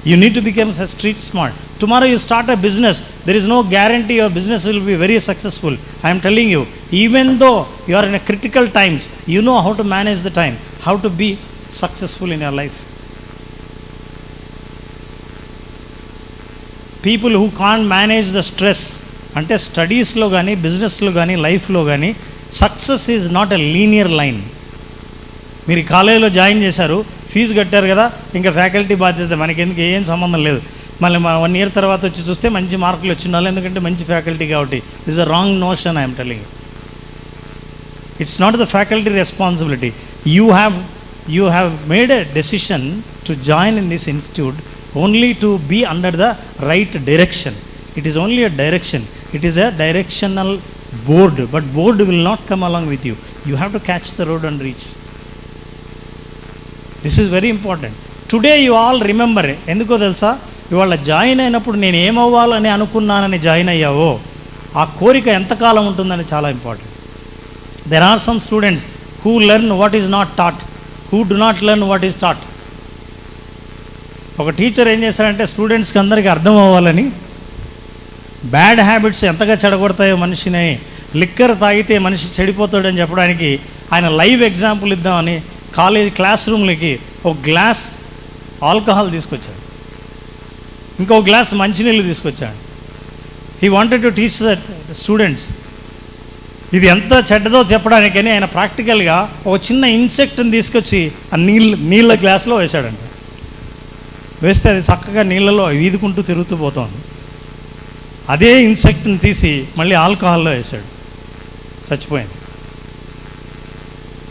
You need to become street smart. Tomorrow you start a business, there is no guarantee your business will be very successful. I am telling you, even though you are in a critical times, you know how to manage the time, how to be successful in your life. People who can't manage the stress, అంటే స్టడీస్లో కానీ బిజినెస్లో కానీ లైఫ్లో కానీ success is not a linear line. మీరు కాలేజీలో join చేశారు, ఫీజు కట్టారు కదా, ఇంకా ఫ్యాకల్టీ బాధ్యత మనకెందుకు, ఏం సంబంధం లేదు. మళ్ళీ 1 year తర్వాత వచ్చి చూస్తే మంచి మార్కులు వచ్చి ఉండాలి, ఎందుకంటే మంచి ఫ్యాకల్టీ కాబట్టి. This is a wrong notion I'm telling. It's not the faculty responsibility. You have made a decision to join in this institute only to be under the right direction. It is only a direction. It is a directional board, but board will not come along with you. You have to catch the road and reach. This is very important. Today you all remember, ఎందుకో తెలుసా, ఇవాళ join అయినప్పుడు నేను ఏమవ్వాలని అనుకున్నానని join అయ్యావో ఆ కోరిక ఎంతకాలం ఉంటుందని చాలా important. There are some students who learn what is not taught, who do not learn what is taught. ఒక టీచర్ ఏం చేశారంటే స్టూడెంట్స్కి అందరికీ అర్థం అవ్వాలని బ్యాడ్ హ్యాబిట్స్ ఎంతగా చెడగొడతాయో మనిషిని, లిక్కర్ తాగితే మనిషి చెడిపోతాడని చెప్పడానికి ఆయన లైవ్ ఎగ్జాంపుల్ ఇద్దామని క్లాస్ రూమ్లకి ఒక గ్లాస్ ఆల్కహాల్ తీసుకొచ్చాడు, ఇంకో గ్లాస్ మంచినీళ్ళు తీసుకొచ్చాడు. He wanted to teach the students ఇది ఎంత చెడ్డదో చెప్పడానికని ఆయన ప్రాక్టికల్గా ఒక చిన్న ఇన్సెక్ట్ని తీసుకొచ్చి ఆ నీళ్ళ గ్లాస్లో వేశాడంట. వేస్తే అది చక్కగా నీళ్ళలో ఈదుకుంటూ తిరుగుతూ పోతోంది. అదే ఇన్సెక్ట్ని తీసి మళ్ళీ ఆల్కహాల్లో వేసాడు, చచ్చిపోయింది.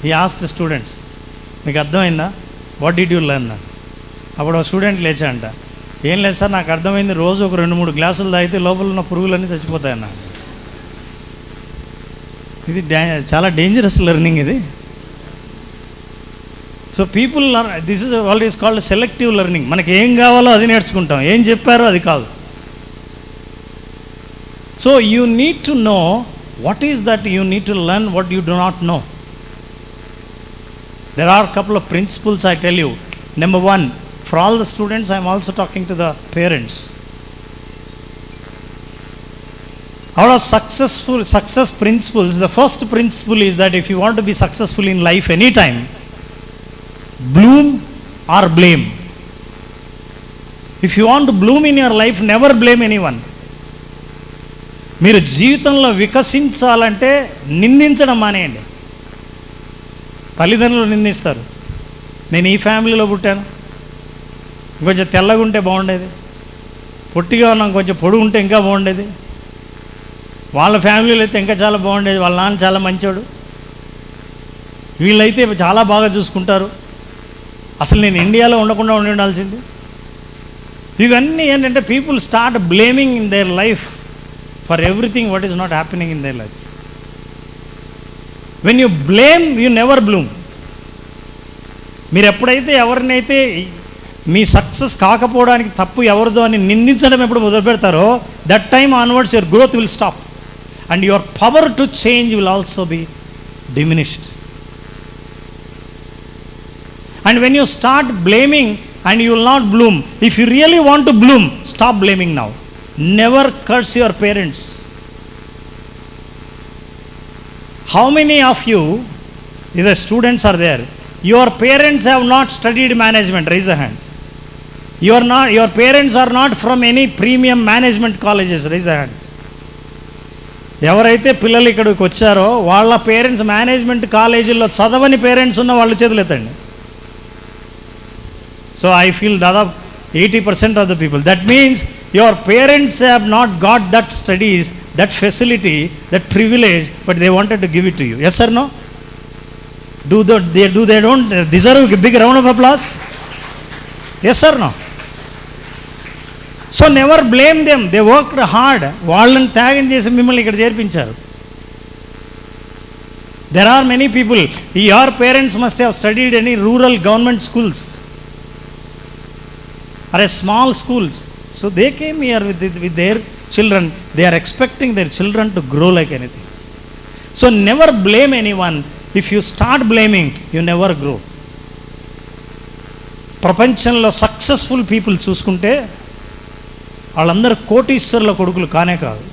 ఈ ఆస్క్డ్ స్టూడెంట్స్, మీకు అర్థమైందా, వాట్ డిడ్ యూ లెర్న్? అప్పుడు ఒక స్టూడెంట్ లేచాడంట, ఏం లేదు సార్, నాకు అర్థమైంది, రోజు ఒక 2-3 గ్లాసులు తాగితే లోపల ఉన్న పురుగులన్నీ చచ్చిపోతాయన్న. ఇది చాలా డేంజరస్ లెర్నింగ్ ఇది. So people this is all is called selective learning. మనకి ఏం కావాలో అది నేర్చుకుంటాం, ఏం చెప్పారో అది కాదు. So you need to know what is that you need to learn what you do not know. There are a couple of principles I tell you. Number 1, for all the students, I am also talking to the parents. Out of success principles, the first principle is that if you want to be successful in life anytime, bloom or blame. If you want to bloom in your life, never blame anyone. మీరు జీవితంలో వికసించాలంటే నిందించడం మానేయండి. తల్లిదండ్రులు నిందిస్తారు, నేను ఈ ఫ్యామిలీలో పుట్టాను, ఇంకొంచెం తెల్లగా ఉంటే బాగుండేది, పొట్టిగా ఉన్నాం కొంచెం పొడుగు ఉంటే ఇంకా బాగుండేది, వాళ్ళ ఫ్యామిలీలో అయితే ఇంకా చాలా బాగుండేది, వాళ్ళ నాన్న చాలా మంచోడు, వీళ్ళైతే చాలా బాగా చూసుకుంటారు, అసలు నేను ఇండియాలో ఉండకుండా ఉండాల్సింది. ఇవన్నీ ఏంటంటే people start blaming in their life for everything what is not happening in their life. When you blame, you never bloom. మీరు ఎప్పుడైతే ఎవరినైతే మీ సక్సెస్ కాకపోవడానికి తప్పు ఎవరిదో అని నిందించడం ఎప్పుడు మొదలు పెడతారో, that time onwards your growth will stop and your power to change will also be diminished. And when you start blaming and you will not bloom. If you really want to bloom, stop blaming now. Never curse your parents. How many of you, if the students are there, your parents have not studied management? Raise the hands. Your parents are not from any premium management colleges. Raise the hands. ఎవరైతే పిల్లలు ఇక్కడికి వచ్చారో వాళ్ళ parents management కాలేజీల్లో చదవని parents ఉన్న వాళ్ళు చేతులు ఎత్తండి. సో ఐ ఫీల్ దాదాపు 80% of the people. That means your parents have not got that studies, that facility, that privilege, but they wanted to give it to you. Yes or no? They don't deserve a big round of applause? Yes or no? So never blame them. They worked hard. వాళ్ళని త్యాగం చేసి మిమ్మల్ని ఇక్కడ చేర్పించారు. There are many people. Your parents must have studied any rural government schools or small schools. So they came here with their children. They are expecting their children to grow like anything. So never blame anyone. If you start blaming, you never grow. ప్రపంచంలో successful people చూసుకుంటే వాళ్ళందరూ కోటీశ్వరుల కొడుకులు కానే కాదు.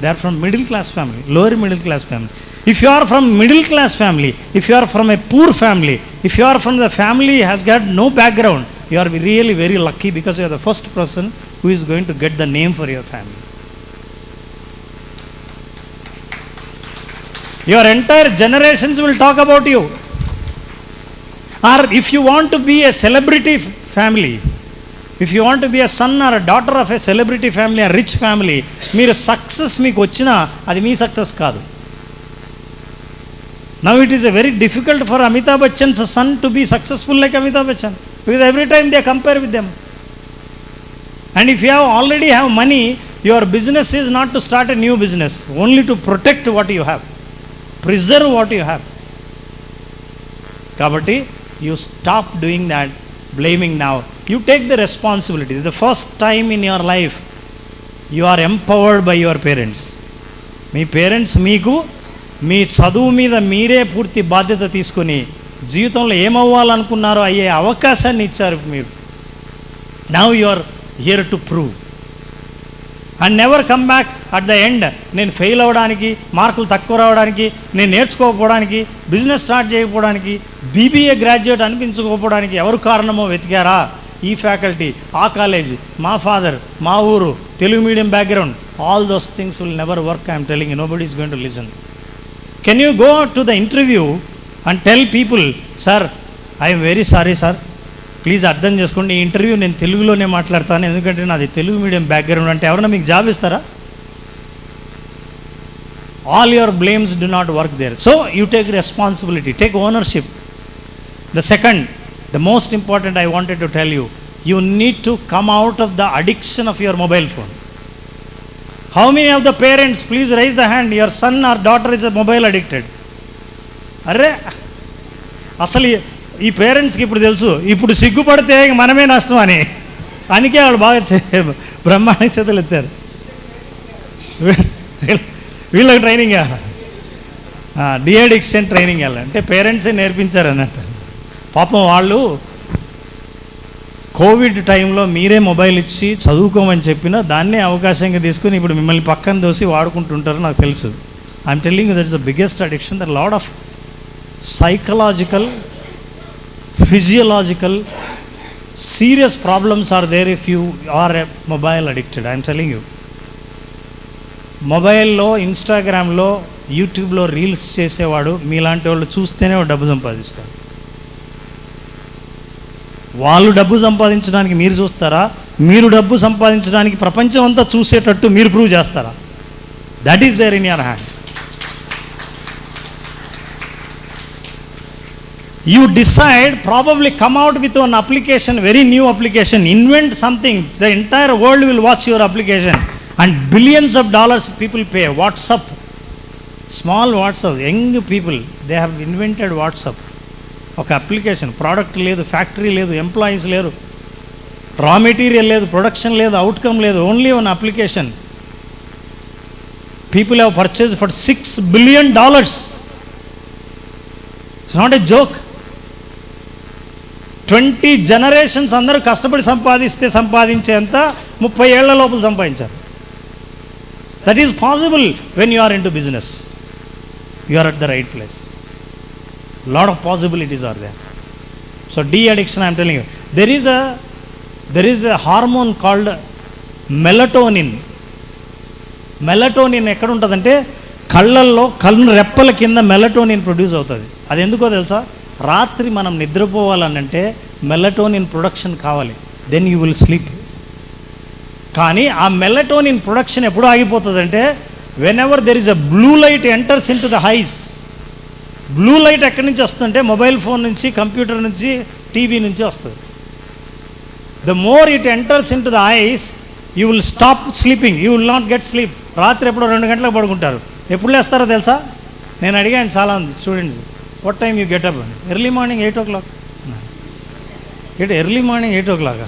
They are from middle class family, lower middle class family. If you are from middle class family, if you are from a poor family, if you are from the family has got no background, you are really very lucky because you are the first person who is going to get the name for your family. Your entire generations will talk about you. Or if you want to be a celebrity family, if you want to be a son or a daughter of a celebrity family, a rich family, మీరు success మీకు వచ్చినా అది మీ success కాదు. Now it is a very difficult for Amitabh Bachchan's son to be successful like Amitabh Bachchan, because every time they compare with them. And if you already have money, your business is not to start a new business, only to protect what you have, preserve what you have. Kabatti, you stop doing that blaming now. You take the responsibility. The first time in your life, you are empowered by your parents. Me parents మీకు మీ చదువు మీద మీరే పూర్తి బాధ్యత తీసుకొని జీవితంలో ఏమవ్వాలనుకున్నారో అయ్యే అవకాశాన్ని ఇచ్చారు మీరు. Now you are here to prove and never come back at the end. నేను ఫెయిల్ అవ్వడానికి, మార్కులు తక్కువ రావడానికి, నేను నేర్చుకోకపోవడానికి, బిజినెస్ స్టార్ట్ చేయకపోవడానికి, BBA గ్రాడ్యుయేట్ అనిపించుకోకపోవడానికి ఎవరు కారణమో వెతికారా? ఈ ఫ్యాకల్టీ, ఆ కాలేజీ, మా ఫాదర్, మా ఊరు, Telugu medium background, all those things will never work. I'm telling you, nobody is going to listen. Can you go to the interview and tell people, sir, I am very sorry sir, please అర్థం చేసుకోండి, ఈ interview నేను తెలుగులోనే మాట్లాడతాను ఎందుకంటే నాది Telugu medium background అంటే ఎవరైనా మీకు జాబ్ ఇస్తారా? All your blames do not work there. So you take responsibility, take ownership. The second, the most important I wanted to tell you, you need to come out of the addiction of your mobile phone. How many of the parents, please raise the hand, your son or daughter is a mobile addicted? అరే అసలు ఈ పేరెంట్స్కి ఇప్పుడు తెలుసు, ఇప్పుడు సిగ్గుపడితే మనమే నష్టం అని. అందుకే వాళ్ళు బాగా బ్రహ్మాండ చేతులు ఎత్తారు. వీళ్ళకి ట్రైనింగ్ ఇవ్వాలి, డిఅడిక్షన్ ట్రైనింగ్ ఇవ్వాలి అంటే పేరెంట్సే నేర్పించారు అన్నట్టు. పాపం వాళ్ళు కోవిడ్ టైంలో మీరే మొబైల్ ఇచ్చి చదువుకోమని చెప్పినా దాన్నే అవకాశంగా తీసుకుని ఇప్పుడు మిమ్మల్ని పక్కన దోసి వాడుకుంటుంటారు నాకు తెలుసు. I'm telling you that is the biggest addiction. There lot of psychological, physiological, serious problems are there if you are a mobile addicted. I am telling you. మొబైల్లో, ఇన్స్టాగ్రామ్లో, యూట్యూబ్లో రీల్స్ చేసేవాడు మీలాంటి వాళ్ళు చూస్తేనే డబ్బు సంపాదిస్తారు. వాళ్ళు డబ్బు సంపాదించడానికి మీరు చూస్తారా? మీరు డబ్బు సంపాదించడానికి ప్రపంచం అంతా చూసేటట్టు మీరు ప్రూవ్ చేస్తారా? That is there in your hand. You decide, probably come out with an application, very new application, invent something, the entire world will watch your application and billions of dollars people pay. WhatsApp, small WhatsApp, young people, they have invented WhatsApp. ఒక application, product లేదు, factory లేదు, employees లేరు, raw material లేదు, production లేదు, outcome లేదు, only one application. People have purchase for $6 billion. It's not a joke. 20 generations అందరూ కష్టపడి సంపాదించేంత 30 ఏళ్ల లోపల సంపాదించారు. That is possible when you are into business. You are at the right place. Lot of possibilities are there. So de-addiction, I am telling you, there is a hormone called melatonin. Melatonin ఎక్కడ ఉంటుందంటే కళ్ళల్లో, కళ్ళు రెప్పల కింద melatonin produce అవుతుంది. అది ఎందుకో తెలుసా? రాత్రి మనం నిద్రపోవాలనంటే మెలటోనిన్ ప్రొడక్షన్ కావాలి, దెన్ యూ విల్ స్లీప్. కానీ ఆ మెలటోనిన్ ప్రొడక్షన్ ఎప్పుడు ఆగిపోతుందంటే whenever there is a blue light enters into the eyes. Blue light ఎక్కడి నుంచి వస్తుందంటే మొబైల్ ఫోన్ నుంచి, కంప్యూటర్ నుంచి, టీవీ నుంచి వస్తుంది. The more it enters into the eyes, you will stop sleeping, you will not get sleep. రాత్రి ఎప్పుడో 2 గంటలకు పడుకుంటారు. ఎప్పుడు లేస్తారో తెలుసా? నేను అడిగాను చాలామంది students, what time you get up అని. Early morning 8 o'clock. Early morning 8 o'clock.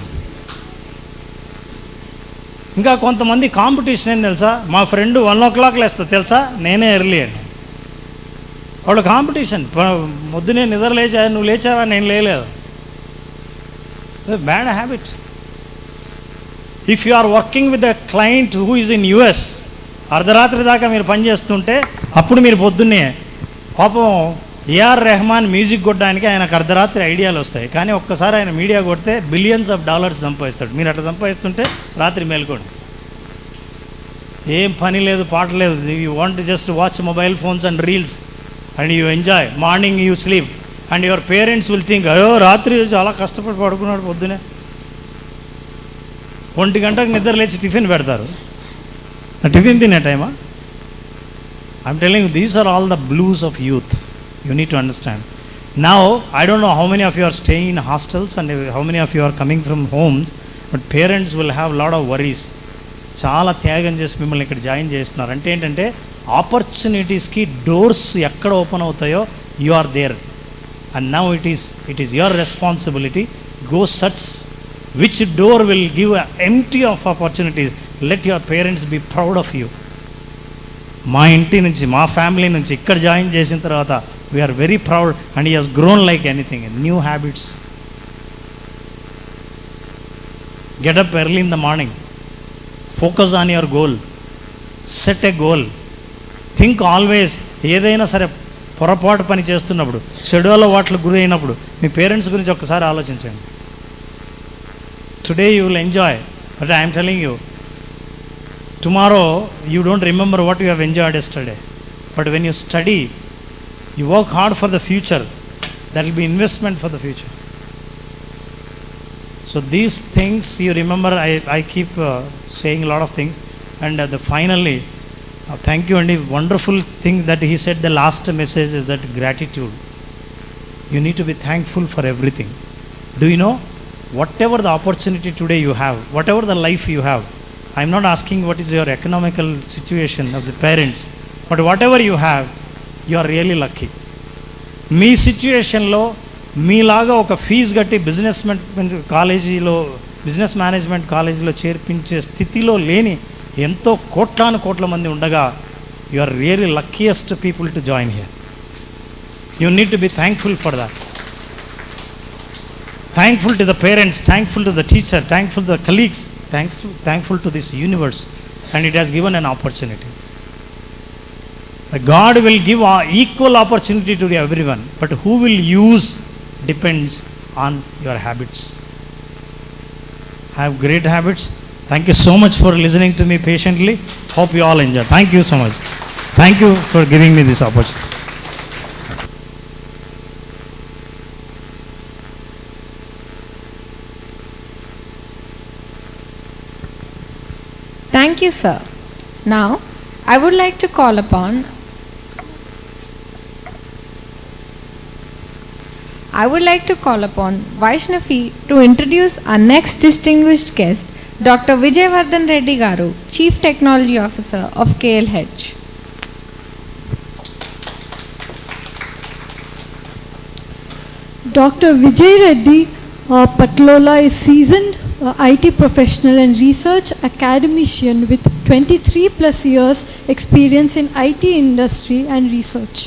ఇంకా కొంతమంది కాంపిటీషన్ ఏం తెలుసా? మా ఫ్రెండ్ 1 o'clock లేస్తా తెలుసా, నేనే ఎర్లీ అని. వాళ్ళు కాంపిటీషన్. పొద్దునే నిద్ర లేచా, నువ్వు లేచావా, నేను లేలేదు. Bad habit. If you are working with a client who is in US, అర్ధరాత్రి దాకా మీరు పనిచేస్తుంటే అప్పుడు మీరు పొద్దున్నే పాపం ఏఆర్ రెహమాన్ మ్యూజిక్ కొట్టడానికి ఆయనకు అర్ధరాత్రి ఐడియాలు వస్తాయి, కానీ ఒక్కసారి ఆయన మీడియా కొడితే బిలియన్స్ ఆఫ్ డాలర్స్ సంపాదిస్తాడు. మీరు అట్లా సంపాదిస్తుంటే రాత్రి మేల్కోండి. ఏం పని లేదు, పాట లేదు. You want just watch mobile phones and reels and you enjoy. Morning you sleep and your parents will think, అయ్యో రాత్రి చాలా కష్టపడి పడుకున్నాడు, పొద్దునే 1 గంటకు నిద్ర లేచి టిఫిన్ పెడతారు. టిఫిన్ తినే టైమా? I'm telling these are all the blues of youth. You need to understand. Now, I don't know how many of you are staying in hostels and how many of you are coming from homes, but parents will have lot of worries. చాలా త్యాగం చేసి మిమ్మల్ని ఇక్కడ join చేస్తున్నారు. అంటే ఏంటంటే ఆపర్చునిటీస్కి doors ఎక్కడ ఓపెన్ అవుతాయో you are there. And now it is your responsibility. Go search which door will give empty of opportunities. Let your parents be proud of you. మా ఇంటి నుంచి, మా ఫ్యామిలీ నుంచి ఇక్కడ జాయిన్ చేసిన తర్వాత we are very proud and he has grown like anything. New habits. Get up early in the morning. Focus on your goal. Set a goal. Think always, ఏదైనా సరే పొరపాటు పని చేస్తున్నప్పుడు, షెడ్యూల్ వాటికి గురి అయినప్పుడు మీ పేరెంట్స్ గురించి ఒక్కసారి ఆలోచించండి. Today you will enjoy, but I am telling you, tomorrow you don't remember what you have enjoyed yesterday. But when you study, you work hard for the future, that will be investment for the future. So these things you remember. I keep saying a lot of things, and finally thank you. And the wonderful thing that he said, the last message is that gratitude. You need to be thankful for everything. Do you know, whatever the opportunity today you have, whatever the life you have, I am not asking what is your economical situation of the parents, but whatever you have, you are really lucky. మీ సిచ్యుయేషన్లో మీలాగా ఒక fee కట్టి business management కాలేజీలో చేర్పించే స్థితిలో లేని ఎంతో కోట్ల మంది ఉండగా you are really luckiest people to join here. You need to be thankful for that. Thankful to the parents, thankful to the teacher, thankful to the colleagues, thankful to this universe, and it has given an opportunity. God will give equal opportunity to everyone, but who will use depends on your habits. Have great habits. Thank you so much for listening to me patiently. Hope you all enjoy. Thank you so much. Thank you for giving me this opportunity. Thank you, sir. Now, I would like to call upon Vaishnavi to introduce our next distinguished guest, Dr. Vijayvardhan Reddy Garu, Chief Technology Officer of KLH. Dr. Vijay Reddy Patlola is seasoned IT professional and research academician with 23 plus years experience in IT industry and research.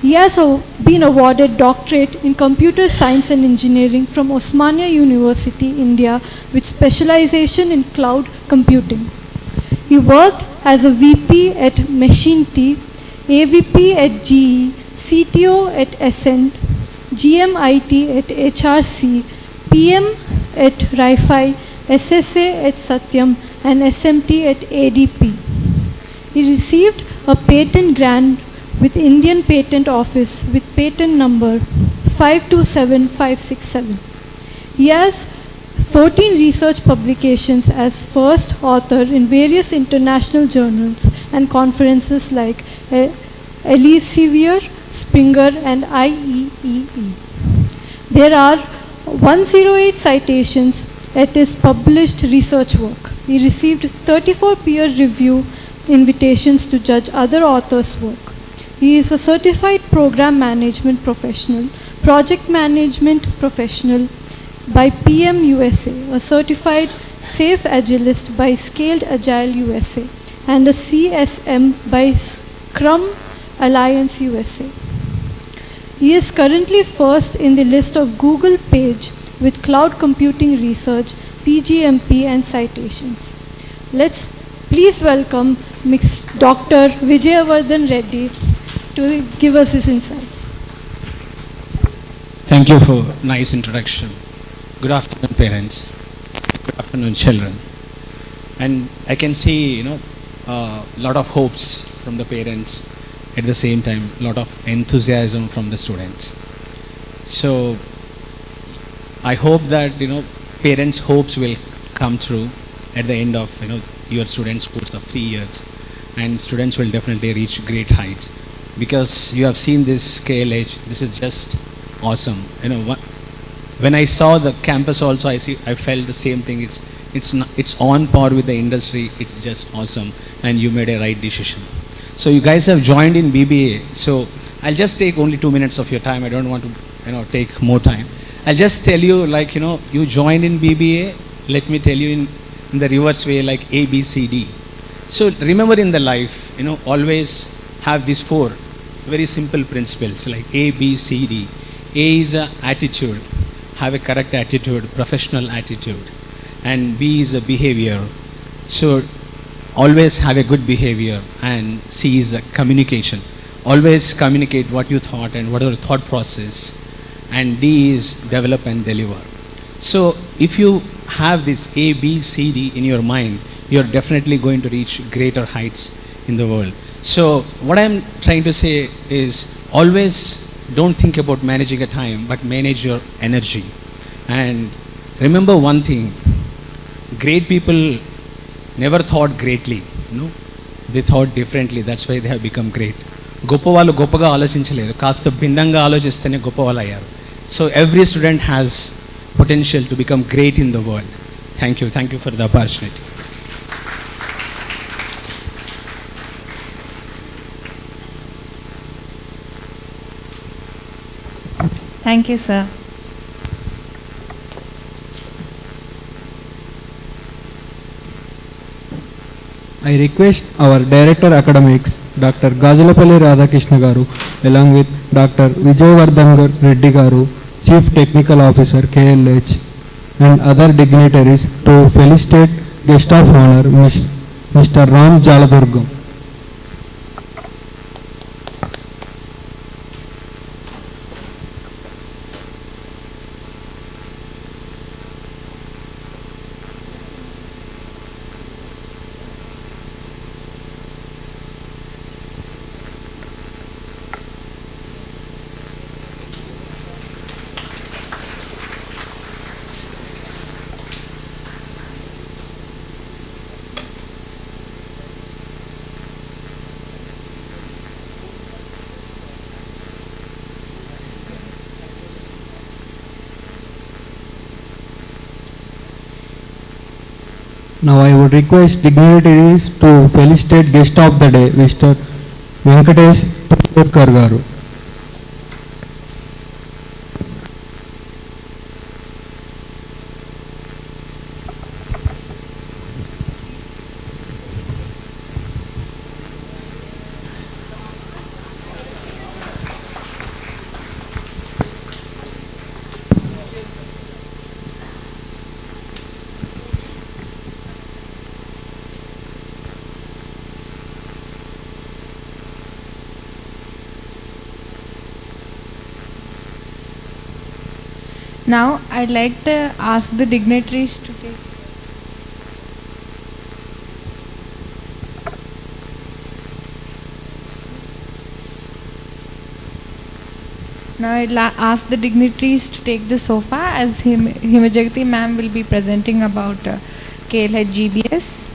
He has been awarded doctorate in computer science and engineering from Osmania University, India, with specialization in cloud computing. He worked as a VP at Machine T, AVP at GE, CTO at Ascent, GMIT at HRC, PM at Ri-Fi, SSA at Satyam, and SMT at ADP. He received a patent grant with Indian Patent Office with patent number 527567. He has 14 research publications as first author in various international journals and conferences like Elsevier, Springer, and IEEE. There are 108 citations at his published research work. He received 34 peer review invitations to judge other authors' work. He is a certified program management professional, project management professional by PM USA, a certified safe agilist by Scaled Agile USA, and a CSM by Scrum Alliance USA. He is currently first in the list of Google page with cloud computing research, PGMP and citations. Let's please welcome Dr. Vijayavardhan Reddy to give us his insights. Thank you for nice introduction. Good afternoon, parents. Good afternoon, children. And I can see, a lot of hopes from the parents. At the same time, a lot of enthusiasm from the students. So I hope that parents' hopes will come true at the end of your students' course of 3 years, and students will definitely reach great heights, because you have seen this KLH. This is just awesome. When I saw the campus also, I felt the same thing. It's on par with the industry. It's just awesome, and you made a right decision. So you guys have joined in BBA. So I'll just take only 2 minutes of your time. I don't want to take more time. I'll just tell you, you joined in BBA. Let me tell you in the reverse way, like A, B, C, D. So remember in the life, always have these 4 very simple principles, like A, B, C, D. A is a attitude. Have a correct attitude, professional attitude. And B is a behavior. So always have a good behavior. And C is a communication. Always communicate what you thought and what are the thought process. And D is develop and deliver. So if you have this A, B, C, D in your mind, you're definitely going to reach greater heights in the world. So what I'm trying to say is, always don't think about managing a time, but manage your energy. And remember one thing, great people never thought greatly, they thought differently. That's why they have become great. గొప్ప వాళ్ళు గొప్పగా ఆలోచించలేదు, కాస్త భిన్నంగా ఆలోచిస్తేనే గొప్ప వాళ్ళు అయ్యారు. So every student has potential to become great in the world. Thank you for the opportunity. Thank you, sir. I request our Director Academics, Dr. Gajulapalli Radhakrishna Garu, along with Dr. Vijayavardhan Reddy Garu, Chief Technical Officer, KLH, and other dignitaries to felicitate Guest of Honor, Mr. Ram Jaladurgam. Now I would request dignitaries to felicitate Guest of the Day, Mr. Venkatesh Tamurkar Garu. Now I'd like to ask the dignitaries to take. Now I'd ask the dignitaries to take the sofa, as Himajagati ma'am will be presenting about KLH GBS.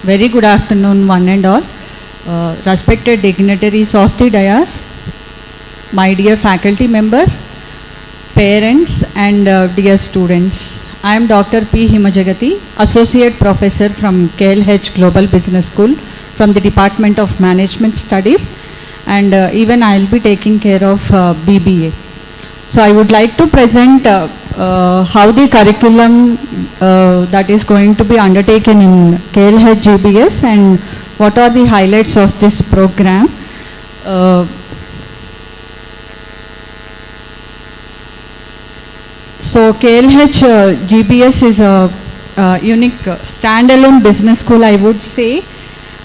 Very good afternoon, one and all. Respected dignitaries of the dais, my dear faculty members, parents and dear students. I am Dr. P. Himajagati, Associate Professor from KLH Global Business School from the Department of Management Studies, and even I will be taking care of BBA. So I would like to present how the curriculum that is going to be undertaken in KLH GBS and what are the highlights of this program. So KLH GBS is a unique standalone business school, I would say,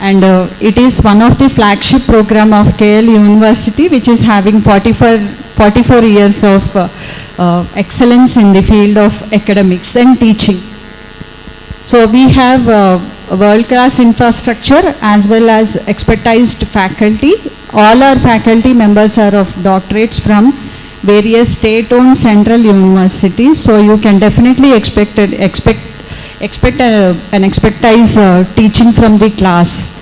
and it is one of the flagship program of KL University, which is having 44 years of excellence in the field of academics and teaching. So we have world-class infrastructure as well as expertised faculty. All our faculty members are of doctorates from various state-owned central universities. So you can definitely expect an expertise teaching from the class.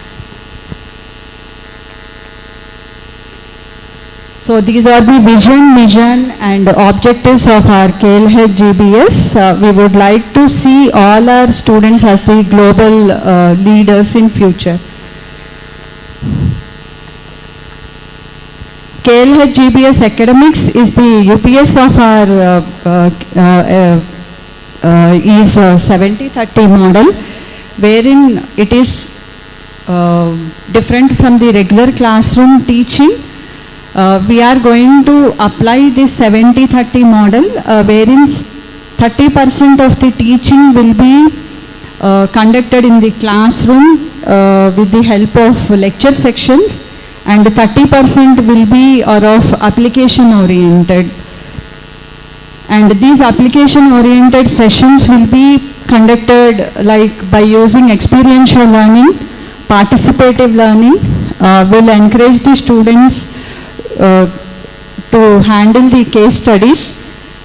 So these are the vision, mission and objectives of our KLH GBS. We would like to see all our students as the global leaders in future. KLH GBS Academics is the UPS of our is 70-30 model, wherein it is different from the regular classroom teaching. We are going to apply this 70-30 model, wherein 30% of the teaching will be conducted in the classroom with the help of lecture sections, and 30% will be of application oriented. And these application oriented sessions will be conducted like by using experiential learning, participative learning, will encourage the students to handle the case studies,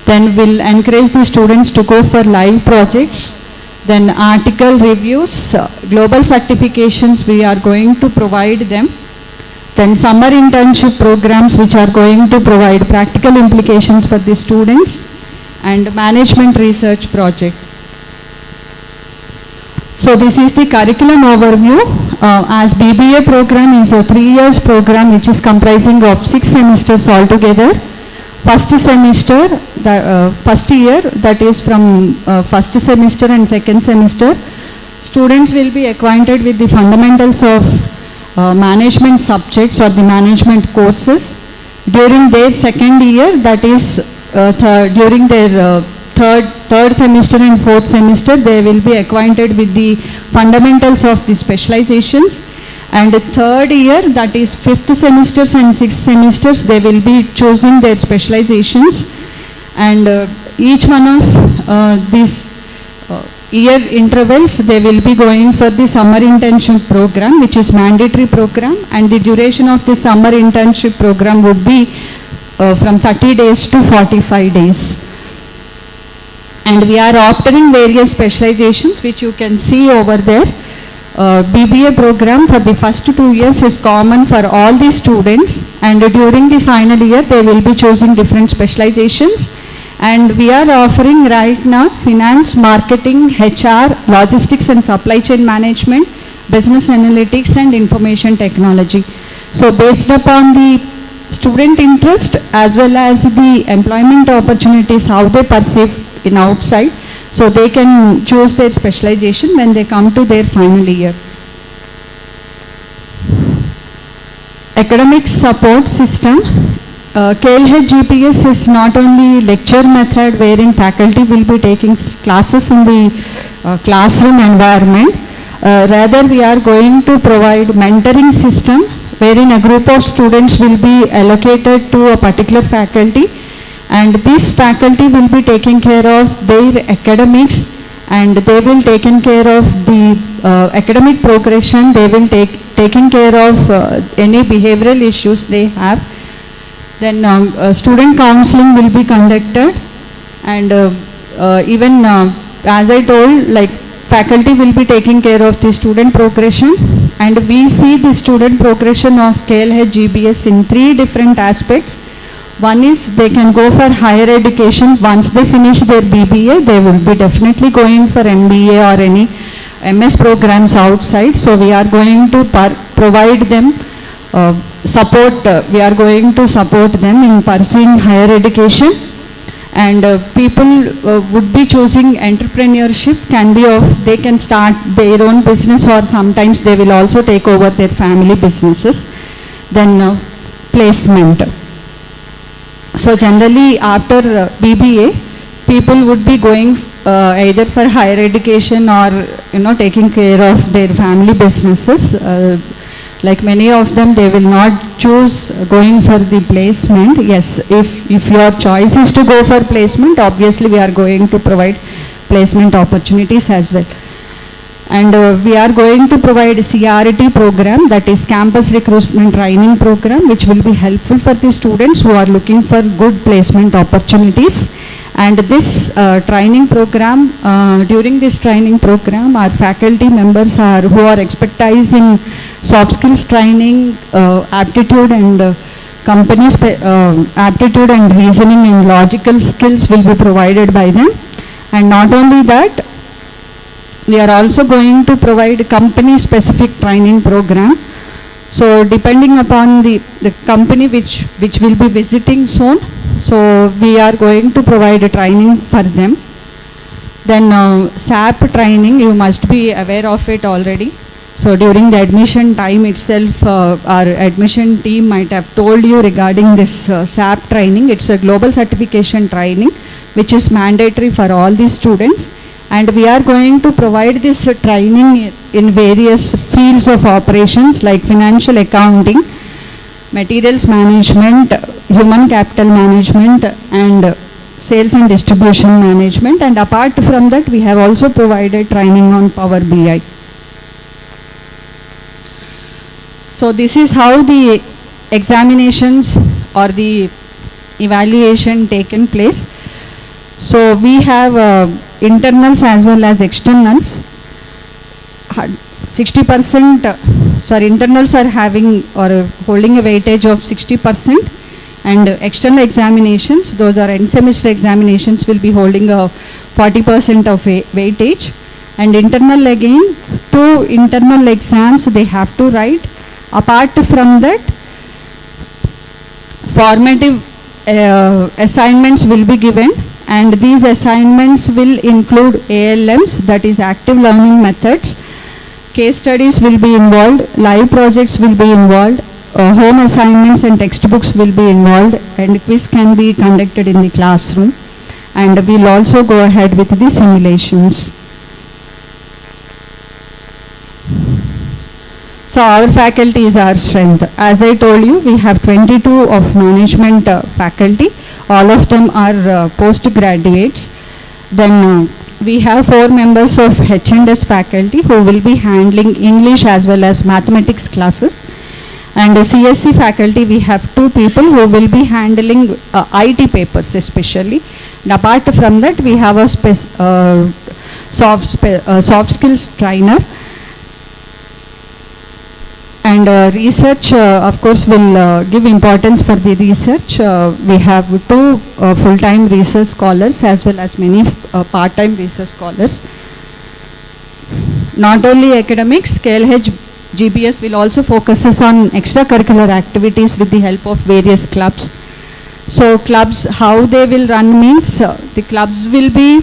then will encourage the students to go for live projects, then article reviews, global certifications we are going to provide them, then summer internship programs which are going to provide practical implications for the students, and management research project. So this is the curriculum overview. As BBA program is a 3 years program which is comprising of 6 semesters altogether. First semester, first year, that is from first semester and second semester, students will be acquainted with the fundamentals of management subjects or the management courses. During their second year, that is during their third semester and fourth semester, they will be acquainted with the fundamentals of the specializations, and the third year, that is fifth semesters and sixth semesters, they will be choosing their specializations, and each one of these year intervals they will be going for the summer internship program, which is mandatory program, and the duration of the summer internship program would be from 30 days to 45 days. And we are offering various specializations which you can see over there. BBA program for the first 2 years is common for all the students, and during the final year they will be choosing different specializations. And we are offering right now finance, marketing, HR, logistics and supply chain management, business analytics and information technology. So based upon the student interest as well as the employment opportunities, how they perceive in outside, so they can choose their specialization when they come to their final year. Academic support system. KLH GPS is not only lecture method wherein faculty will be taking classes in the classroom environment. Rather, we are going to provide mentoring system wherein a group of students will be allocated to a particular faculty, and this faculty will be taking care of their academics, and they will taking care of the academic progression. They will taking care of any behavioral issues they have. Then student counseling will be conducted, and even as I told, like faculty will be taking care of the student progression, and we see the student progression of KLH GBS in 3 different aspects. One is they can go for higher education. Once they finish their BBA, they will be definitely going for MBA or any MS programs outside. So we are going to provide them support. We are going to support them in pursuing higher education. And people would be choosing entrepreneurship, they can start their own business, or sometimes they will also take over their family businesses. Then placement. So generally after BBA, people would be going either for higher education or taking care of their family businesses. Like many of them, they will not choose going for the placement. Yes, if your choice is to go for placement, obviously we are going to provide placement opportunities as well. And we are going to provide a CRT program, that is campus recruitment training program, which will be helpful for the students who are looking for good placement opportunities. And this training program, during this training program, our faculty members who are expertise in soft skills training, aptitude and aptitude and reasoning and logical skills will be provided by them. And not only that, we are also going to provide company specific training program. So depending upon the company which will be visiting soon, so we are going to provide a training for them. Then SAP training, you must be aware of it already. So during the admission time itself, our admission team might have told you regarding this SAP training. It's a global certification training which is mandatory for all the students. And we are going to provide this training in various fields of operations like financial accounting, materials management, human capital management, and sales and distribution management. And apart from that, we have also provided training on Power BI. So this is how the examinations or the evaluation taken place. So we have internals as well as externals. 60%, internals are having or holding a weightage of 60%, and external examinations, those are end semester examinations, will be holding a 40% of weightage. And internal, again, 2 internal exams they have to write. Apart from that, formative assignments will be given, and these assignments will include ALMs, that is active learning methods. Case studies will be involved, live projects will be involved, home assignments and textbooks will be involved, and quiz can be conducted in the classroom. And we'll also go ahead with the simulations. So our faculty is our strength. As I told you, we have 22 of management faculty. All of them are postgraduates. Then we have 4 members of H&S faculty who will be handling English as well as mathematics classes. And CSC faculty, we have 2 people who will be handling IT papers especially. And apart from that, we have a soft skills trainer. And research, of course, will give importance for the research. We have 2 full-time research scholars as well as many part-time research scholars. Not only academics, KLH GBS will also focuses on extracurricular activities with the help of various clubs. So clubs, how they will run means, the clubs will be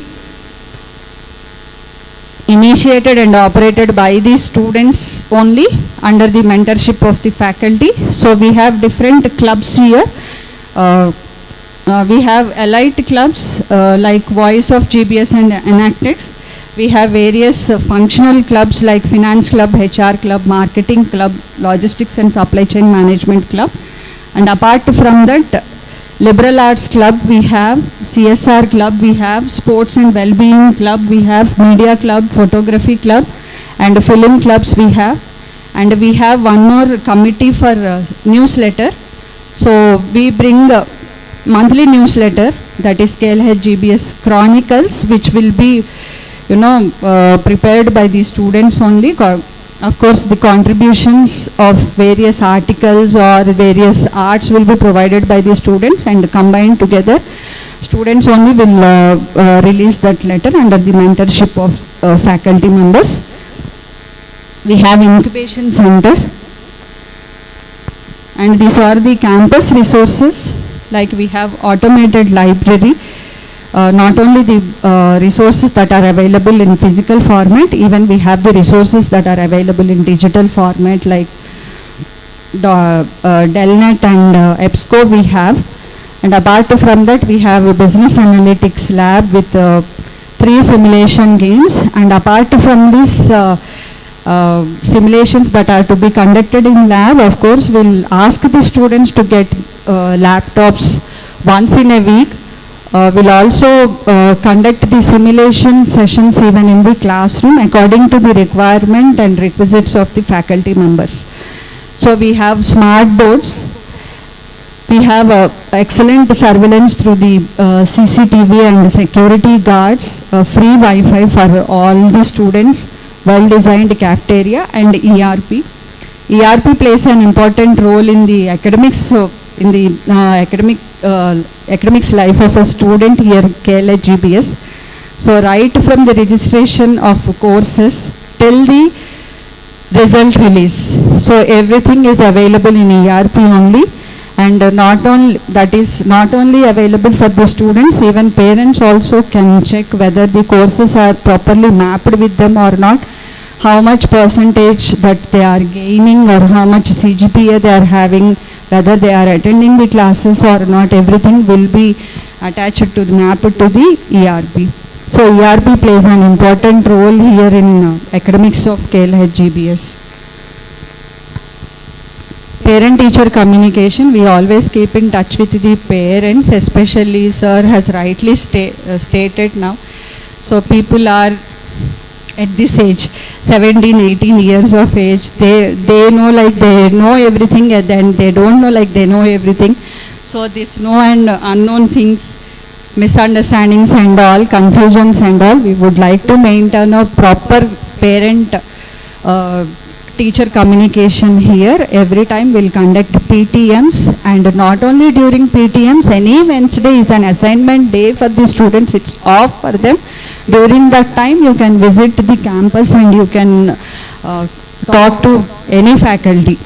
initiated and operated by the students only under the mentorship of the faculty. So we have different clubs here. We have elite clubs like Voice of GBS and Enactex. We have various functional clubs like Finance Club, HR Club, Marketing Club, Logistics and Supply Chain Management Club. And apart from that, Liberal Arts Club we have, CSR Club we have, Sports and Wellbeing Club we have, Media Club, Photography Club, and Film Clubs we have. And we have one more committee for newsletter. So we bring monthly newsletter, that is KLH GBS Chronicles, which will be prepared by the students only. Of course, the contributions of various articles or various arts will be provided by the students, and combined together, students only will release that letter under the mentorship of faculty members. We have incubation center, and these are the campus resources. Like we have automated library. Not only the resources that are available in physical format, even we have the resources that are available in digital format, like Delnet and EBSCO we have. And apart from that, we have a business analytics lab with 3 simulation games. And apart from this simulations that are to be conducted in lab, of course, we'll ask the students to get laptops once in a week. We'll also conduct the simulation sessions even in the classroom according to the requirement and requisites of the faculty members. So we have smart boards. We have excellent surveillance through the CCTV and security guards, free Wi-Fi for all the students, well-designed cafeteria, and ERP. ERP plays an important role in the academics, in the academics life of a student here at KLH GBS. So right from the registration of courses till the result release. So everything is available in ERP only, and not only available for the students, even parents also can check whether the courses are properly mapped with them or not, how much percentage that they are gaining or how much CGPA they are having, whether they are attending the classes or not. Everything will be attached to the mapped to the ERP. So ERP plays an important role here in academics of KLH GBS. Parent-teacher communication, we always keep in touch with the parents, especially sir has rightly stated now. So people are at this age, 17, 18 years of age, they know like they know everything, and then they don't know like they know everything. So this know and unknown things, misunderstandings and all, confusions and all, we would like to maintain a proper parent teacher communication here. Every time we'll conduct PTMs, and not only during PTMs, any Wednesday is an assignment day for the students, it's off for them. During that time you can visit the campus and you can talk to any faculty.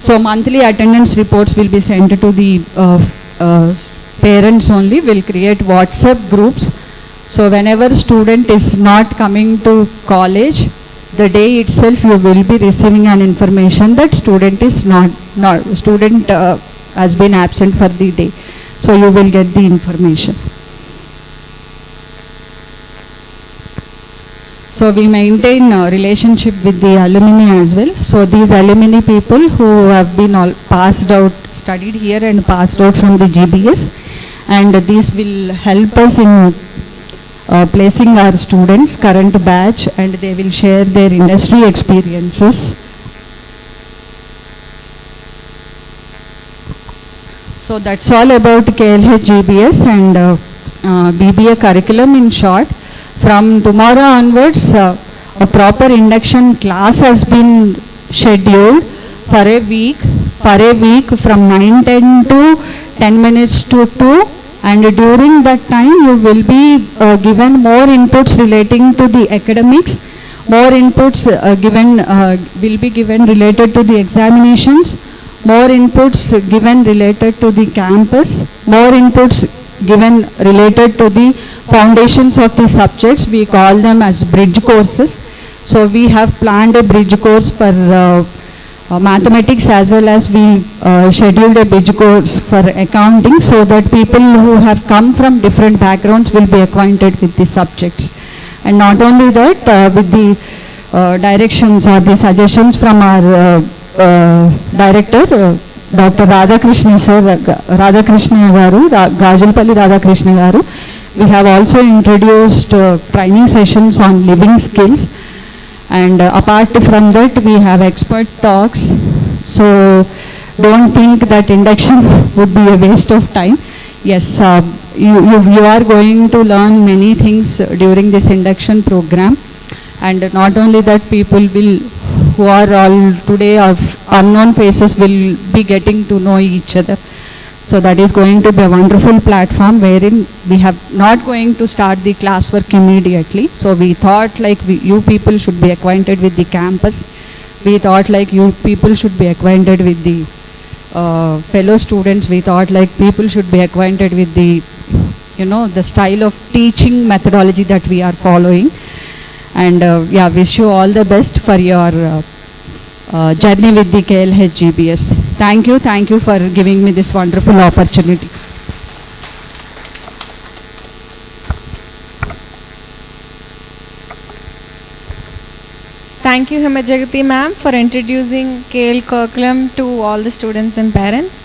So monthly attendance reports will be sent to the parents only. We'll create WhatsApp groups. So whenever student is not coming to college, the day itself you will be receiving an information that student is has been absent for the day. So you will get the information. So we maintain a relationship with the alumni as well. So these alumni people who have been all passed out, studied here and passed out from the GBS, and these will help us in placing our students, current batch, and they will share their industry experiences. So that's all about KLH GBS and BBA curriculum in short. From tomorrow onwards, a proper induction class has been scheduled for a week from 9:10 to 10 minutes to 2. And during that time you will be given more inputs relating to the academics, more inputs will be given related to the examinations, more inputs given related to the campus, more inputs given related to the foundations of the subjects. We call them as bridge courses. So we have planned a bridge course for mathematics, as well as we scheduled a bridge course for accounting, so that people who have come from different backgrounds will be acquainted with the subjects. And not only that, with the directions or the suggestions from our director, Dr. Radhakrishna sir, Radhakrishna garu, Gajulpalli Radhakrishna garu, we have also introduced training sessions on living skills. And apart from that, we have expert talks. So don't think that induction would be a waste of time. Yes, you are going to learn many things during this induction program, and not only that, people will, who are all today of unknown faces, will be getting to know each other. So that is going to be a wonderful platform wherein we have not going to start the classwork immediately. So we thought like you people should be acquainted with the campus. We thought like you people should be acquainted with the fellow students. We thought like people should be acquainted with the, the style of teaching methodology that we are following. And yeah, wish you all the best for your journey with the KLH GBS. Thank you for giving me this wonderful opportunity. Thank you, Himajagati ma'am, for introducing KL curriculum to all the students and parents.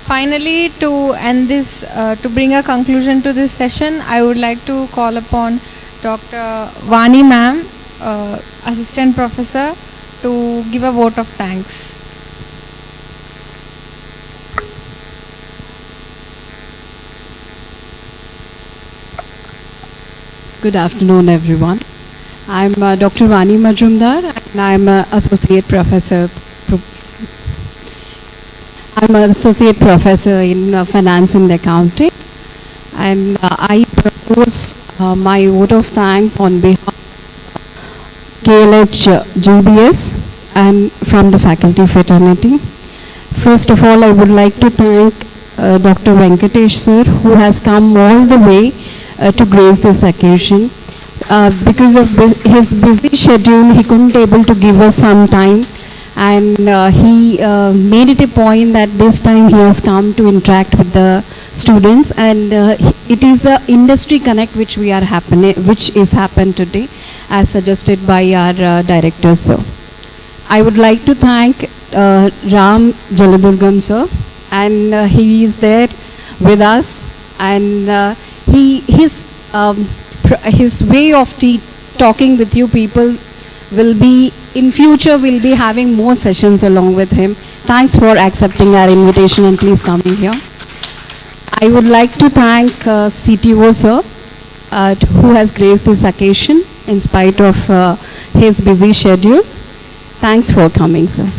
Finally, to end this, to bring a conclusion to this session, I would like to call upon Dr. Vani ma'am, Assistant Professor, to give a vote of thanks. Good afternoon, everyone. I'm Dr. Vani Majumdar, and I'm an associate professor. I'm an associate professor in finance and accounting, and I propose my vote of thanks on behalf of KLH GBS and from the faculty fraternity. First of all, I would like to thank Dr. Venkatesh sir, who has come all the way to grace this occasion. Because of his busy schedule, he couldn't able to give us some time, and he made it a point that this time he has come to interact with the students, and it is a industry connect which is happened today, as suggested by our director sir. I would like to thank Ram Jaladurgam sir, and he is there with us, and his way of talking with you people will be, in future we'll be having more sessions along with him. Thanks for accepting our invitation and please coming here. I would like to thank CTO sir, who has graced this occasion in spite of his busy schedule. Thanks for coming, sir.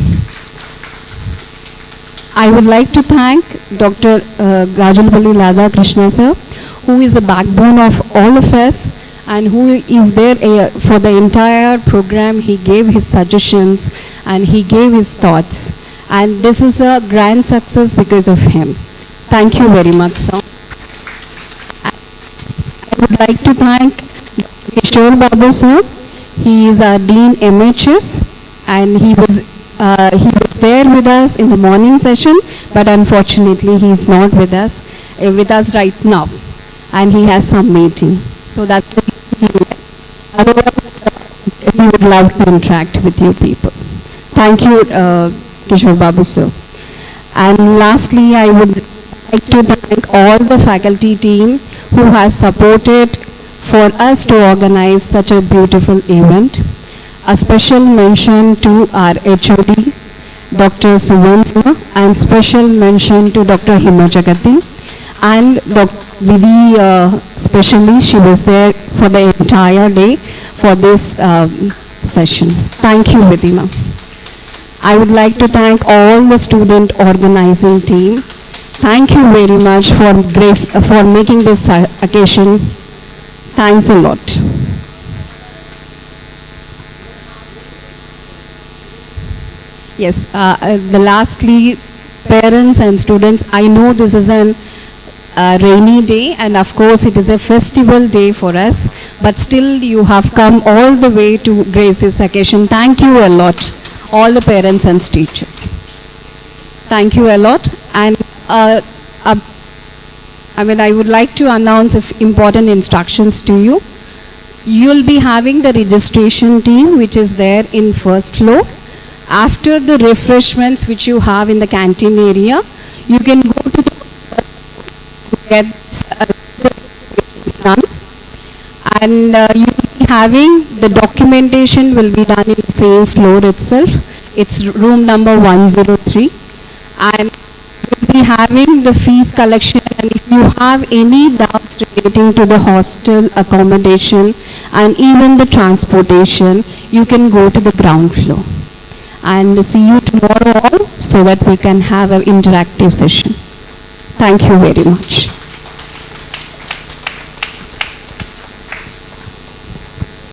I would like to thank Dr. Gajalpalli Radha Krishna sir, who is the backbone of all of us and who is there for the entire program. He gave his suggestions and he gave his thoughts, and this is a grand success because of him. Thank you very much, sir. I would like to thank Kishore Babu sir. He is our Dean MHS, and he was there with us in the morning session, but unfortunately he is not with us right now, and he has some meeting. So that's the reason he left. Otherwise, we would love to interact with you people. Thank you, Kishore Babu sir. And lastly, I would like to thank all the faculty team who has supported for us to organize such a beautiful event. A special mention to our HOD, Dr. Suvan sir, and special mention to Dr. Himajagati, and Dr. Vidhi, especially she was there for the entire day for this session. Thank you, Vidhi ma'am. I would like to thank all the student organizing team. Thank you very much for making this occasion. Thanks a lot. Yes, the lastly, parents and students, I know this is a rainy day, and of course it is a festival day for us, but still you have come all the way to grace this occasion. Thank you a lot, all the parents and teachers. Thank you a lot. And I would like to announce important instructions to you. You will be having the registration team which is there in first floor. After the refreshments which you have in the canteen area, you can go to the get done, and you will be having the documentation will be done in the same floor itself. It's room number 103, and we'll be having the fees collection, and if you have any doubts relating to the hostel accommodation and even the transportation, you can go to the ground floor. And see you tomorrow all so that we can have an interactive session. Thank you very much.